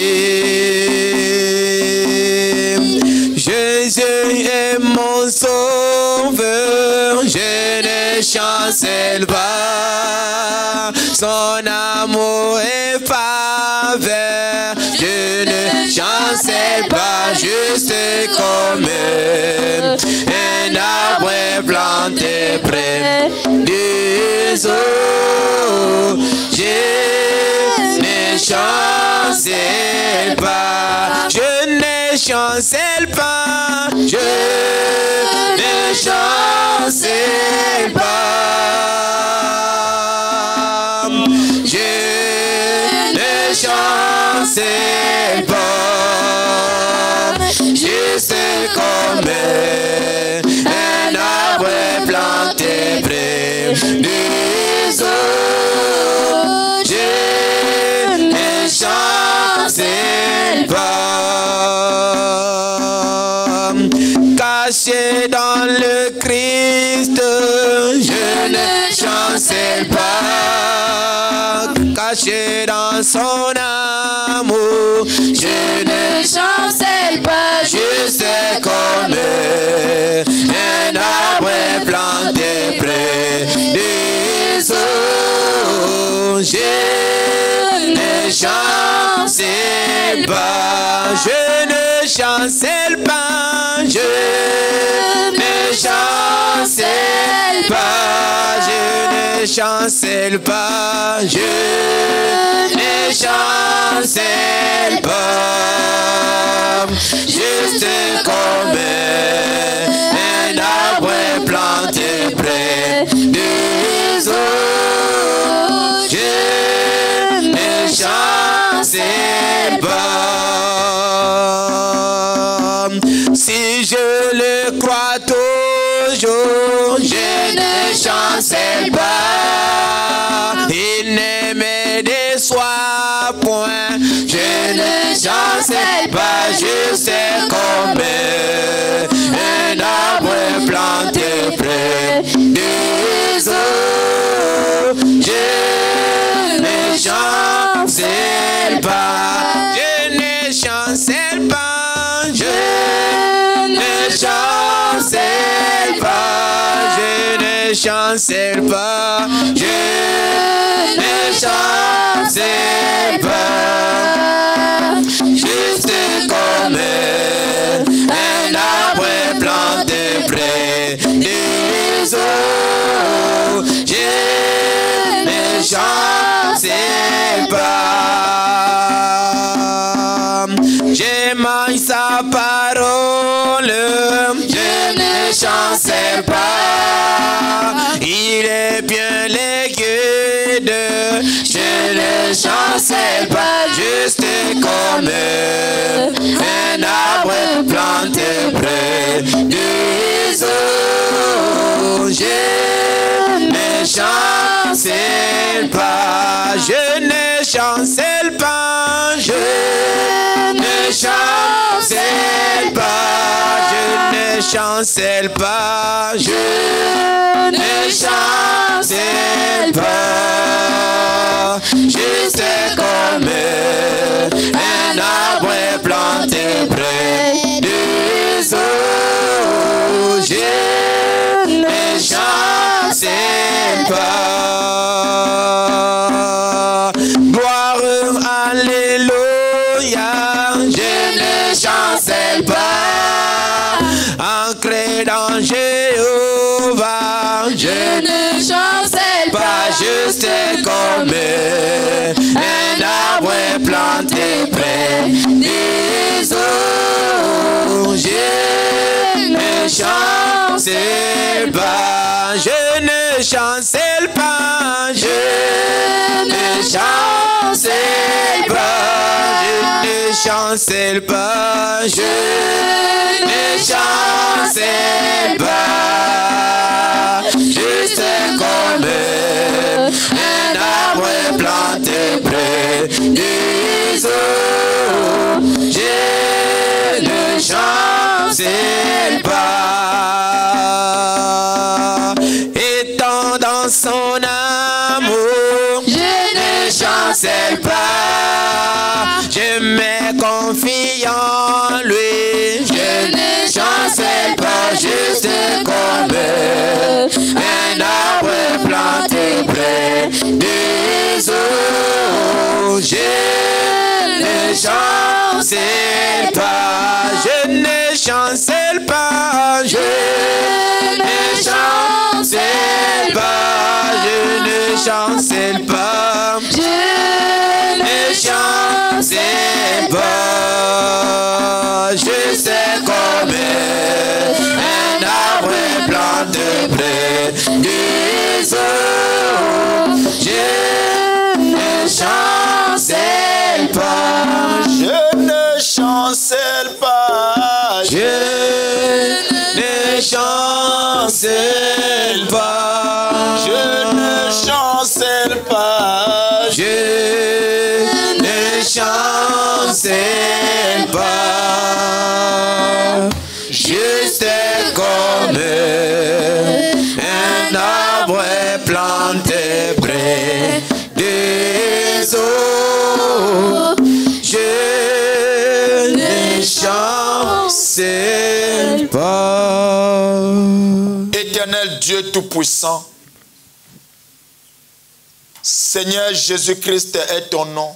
Speaker 3: Jésus est mon sauveur, je ne chancelle pas. Son amour est faveur, je ne chancelle pas, juste comme un arbre planté près des eaux. Je ne chancelle pas, je ne chancelle pas, je ne chancelle pas. Je ne chancelle pas, juste comme un arbre planté près des eaux. Je ne chancelle pas, caché dans le Christ, je ne chancelle pas. Caché dans son amour, je ne chancelle pas, juste comme un arbre planté près des eaux. Je ne chancelle pas, je ne chancelle pas, je ne chancelle pas, je ne chancelle pas, je ne chancelle pas, juste comme un arbre planté près des eaux. Je ne chancelle pas. Si je le crois toujours, je ne chancelle pas. Il ne me déçoit point, je ne chancelle pas, juste comme un arbre planté près des eaux. Je ne chancelle pas, je ne chancelle pas, je ne chancelle pas, je ne chancelle pas, je ne chancelle pas, juste comme un arbre planté près des eaux. Je ne chancelle pas, j'aime sa parole, je ne chancelle pas. Il est bien les guides, je ne chancelle pas, juste comme un arbre planté près des eaux. Je ne chancelle pas, je ne chancelle pas, je ne chancelle pas, je ne chancelle pas, je ne chancelle pas, juste comme un arbre planté près des eaux. Je ne chancelle pas. Gloire, alléluia, je ne chancelle pas. Ancré dans Jéhovah, je ne chancelle pas, juste comme un arbre planté près des eaux. Je ne chancelle pas, je ne chancelle pas, je ne chancelle pas, je ne chancelle pas, je ne chancelle pas, juste comme un arbre planté près des eaux. Je ne chancelle pas. Étant dans confie en lui. Je ne chancelle pas, juste comme un arbre planté près des eaux. Je ne chancelle pas, je ne chancelle pas, je ne chancelle pas, je ne chancelle pas, je ne chancelle pas, je sais comme un arbre planté près des eaux. Je ne chancelle pas,
Speaker 1: Je ne chancelle pas.
Speaker 3: je ne chancelle pas,
Speaker 1: Je ne chancelle pas.
Speaker 3: je ne chancelle pas, juste comme un arbre planté près des eaux. Je ne chancelle pas.
Speaker 1: Éternel Dieu Tout-Puissant, Seigneur Jésus-Christ est ton nom.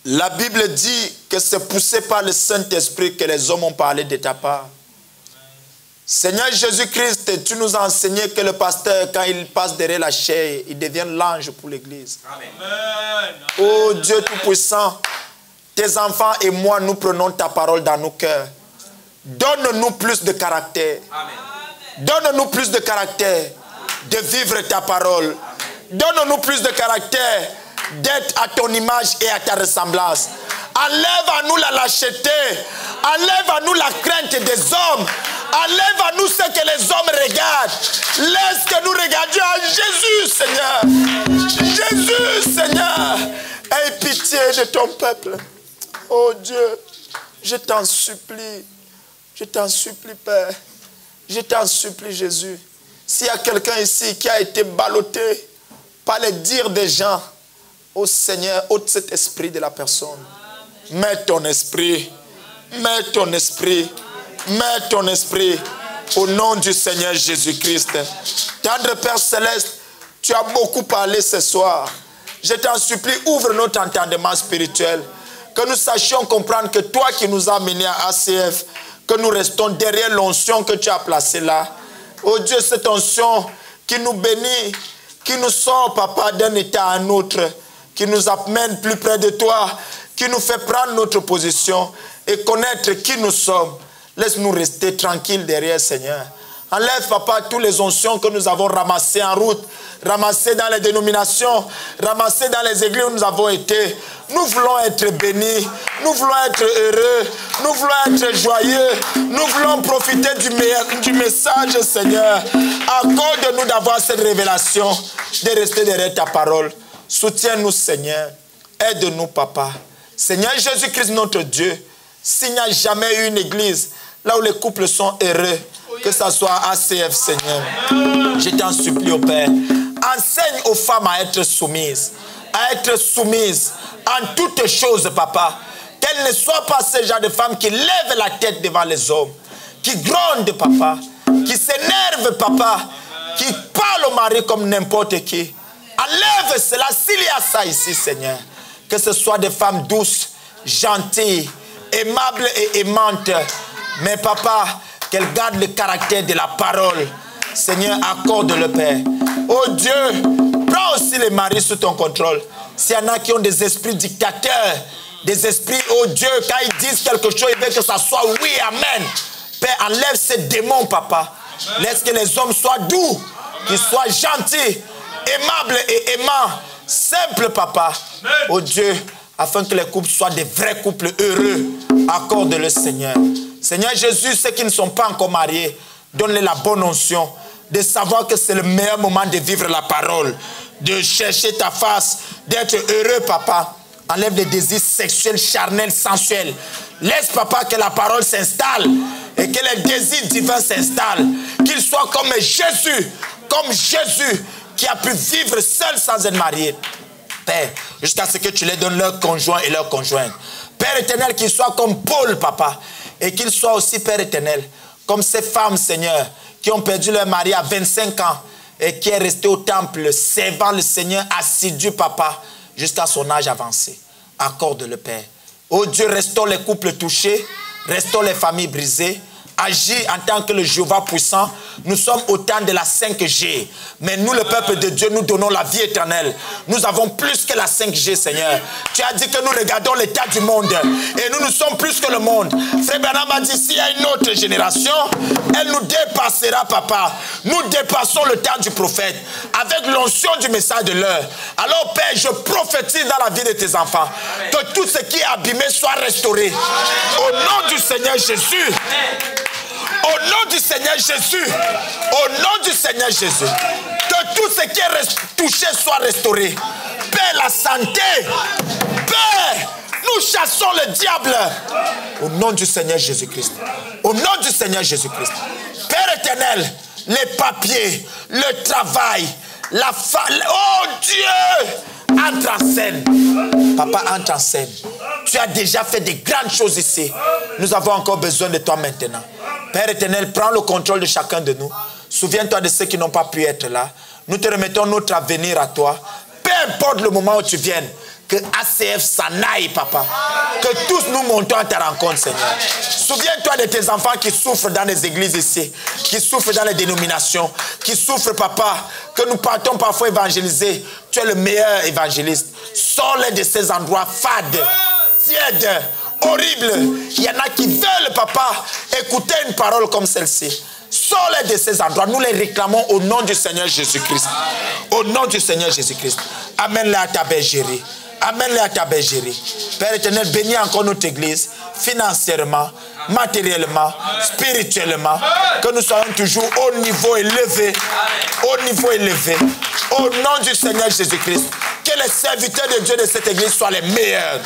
Speaker 1: La Bible dit que c'est poussé par le Saint-Esprit que les hommes ont parlé de ta part. Seigneur Jésus-Christ, tu nous as enseigné que le pasteur, quand il passe derrière la chair, il devient l'ange pour l'Église. Oh Dieu Tout-Puissant, tes enfants et moi, nous prenons ta parole dans nos cœurs. Donne-nous plus de caractère. Donne-nous plus de caractère de vivre ta parole. Donne-nous plus de caractère d'être à ton image et à ta ressemblance. Enlève à nous la lâcheté. Enlève à nous la crainte des hommes. Enlève à nous ce que les hommes regardent. Laisse que nous regardions à Jésus, Seigneur. Jésus, Seigneur. Aie pitié de ton peuple. Oh Dieu, je t'en supplie. Je t'en supplie, Père. Je t'en supplie, Jésus. S'il y a quelqu'un ici qui a été ballotté par les dires des gens, ô Seigneur, ôte cet esprit de la personne. Mets ton esprit. Mets ton esprit. Mets ton esprit. Au nom du Seigneur Jésus-Christ. Tendre Père Céleste, tu as beaucoup parlé ce soir. Je t'en supplie, ouvre notre entendement spirituel. Que nous sachions comprendre que toi qui nous as menés à ACF, que nous restons derrière l'onction que tu as placée là. Oh Dieu, cette onction qui nous bénit, qui nous sort, Papa, d'un état à un autre, qui nous amène plus près de toi, qui nous fait prendre notre position et connaître qui nous sommes. Laisse-nous rester tranquilles derrière, Seigneur. Enlève, Papa, tous les oncions que nous avons ramassées en route, ramassées dans les dénominations, ramassées dans les églises où nous avons été. Nous voulons être bénis, nous voulons être heureux, nous voulons être joyeux, nous voulons profiter du message, Seigneur. Accorde-nous d'avoir cette révélation, de rester derrière ta parole. Soutiens-nous, Seigneur. Aide-nous, Papa. Seigneur Jésus-Christ, notre Dieu, s'il n'y a jamais eu une église là où les couples sont heureux, que ce soit ACF, Seigneur, je t'en supplie, au Père. Enseigne aux femmes à être soumises en toutes choses, Papa. Qu'elles ne soient pas ce genre de femmes qui lèvent la tête devant les hommes, qui grondent, Papa, qui s'énervent, Papa, qui parlent au mari comme n'importe qui. Enlève cela s'il y a ça ici, Seigneur. Que ce soit des femmes douces, gentilles, aimables et aimantes. Mais Papa, qu'elles gardent le caractère de la parole. Seigneur, accorde le Père. Oh Dieu, prends aussi les maris sous ton contrôle. S'il y en a qui ont des esprits dictateurs, des esprits, oh Dieu, quand ils disent quelque chose, ils veulent que ça soit oui, amen. Père, enlève ces démons, Papa. Laisse que les hommes soient doux, qu'ils soient gentils, aimables et aimants, simples, Papa. Oh Dieu, afin que les couples soient des vrais couples heureux. Accorde-le, Seigneur. Seigneur Jésus, ceux qui ne sont pas encore mariés, donne-les la bonne onction de savoir que c'est le meilleur moment de vivre la parole, de chercher ta face, d'être heureux, Papa. Enlève les désirs sexuels, charnels, sensuels. Laisse, Papa, que la parole s'installe et que les désirs divins s'installent. Qu'ils soient comme Jésus qui a pu vivre seul sans être marié. Père, jusqu'à ce que tu les donnes leurs conjoints et leurs conjointes. Père éternel, qu'ils soient comme Paul, papa, et qu'ils soient aussi, Père éternel, comme ces femmes, Seigneur, qui ont perdu leur mari à 25 ans et qui est resté au temple, servant le Seigneur assidu, papa, jusqu'à son âge avancé. Accorde le Père. Oh Dieu, restaure les couples touchés, restaure les familles brisées. Agis en tant que le Jéhovah puissant. Nous sommes au temps de la 5G. Mais nous, le peuple de Dieu, nous donnons la vie éternelle. Nous avons plus que la 5G, Seigneur. Tu as dit que nous regardons l'état du monde. Et nous sommes plus que le monde. Frère Branham a dit, s'il y a une autre génération, elle nous dépassera, papa. Nous dépassons le temps du prophète. Avec l'onction du message de l'heure. Alors, Père, je prophétise dans la vie de tes enfants. Que tout ce qui est abîmé soit restauré. Au nom du Seigneur Jésus. Au nom du Seigneur Jésus, au nom du Seigneur Jésus, que tout ce qui est touché soit restauré. Père, la santé, Père, nous chassons le diable. Au nom du Seigneur Jésus-Christ, au nom du Seigneur Jésus-Christ. Père éternel, les papiers, le travail, la femme, oh Dieu, entre en scène. Papa, entre en scène. Tu as déjà fait de grandes choses ici. Nous avons encore besoin de toi maintenant. Père éternel, prends le contrôle de chacun de nous. Souviens-toi de ceux qui n'ont pas pu être là. Nous te remettons notre avenir à toi. Peu importe le moment où tu viennes, que ACF s'en aille, papa. Que tous nous montons à ta rencontre, Seigneur. Souviens-toi de tes enfants qui souffrent dans les églises ici, qui souffrent dans les dénominations, qui souffrent, papa, que nous partons parfois évangéliser. Tu es le meilleur évangéliste. Sors-les de ces endroits fades, tièdes, horribles. Il y en a qui veulent, papa, écouter une parole comme celle-ci. Sors-les de ces endroits. Nous les réclamons au nom du Seigneur Jésus-Christ. Au nom du Seigneur Jésus-Christ. Amène-les à ta bergerie. Amène-les à ta bergerie. Père éternel, bénis encore notre église, financièrement, matériellement, spirituellement, que nous soyons toujours au niveau élevé. Au niveau élevé. Au nom du Seigneur Jésus-Christ. Que les serviteurs de Dieu de cette église soient les meilleurs.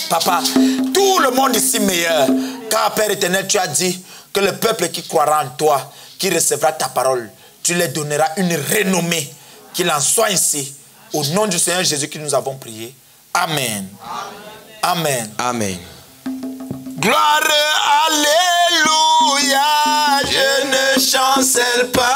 Speaker 1: Papa, tout le monde ici meilleur. Car Père éternel, tu as dit que le peuple qui croira en toi, qui recevra ta parole, tu leur donneras une renommée. Qu'il en soit ainsi. Au nom du Seigneur Jésus que nous avons prié. Amen. Amen.
Speaker 3: Amen.
Speaker 1: Gloire, alléluia, je ne chancelle pas.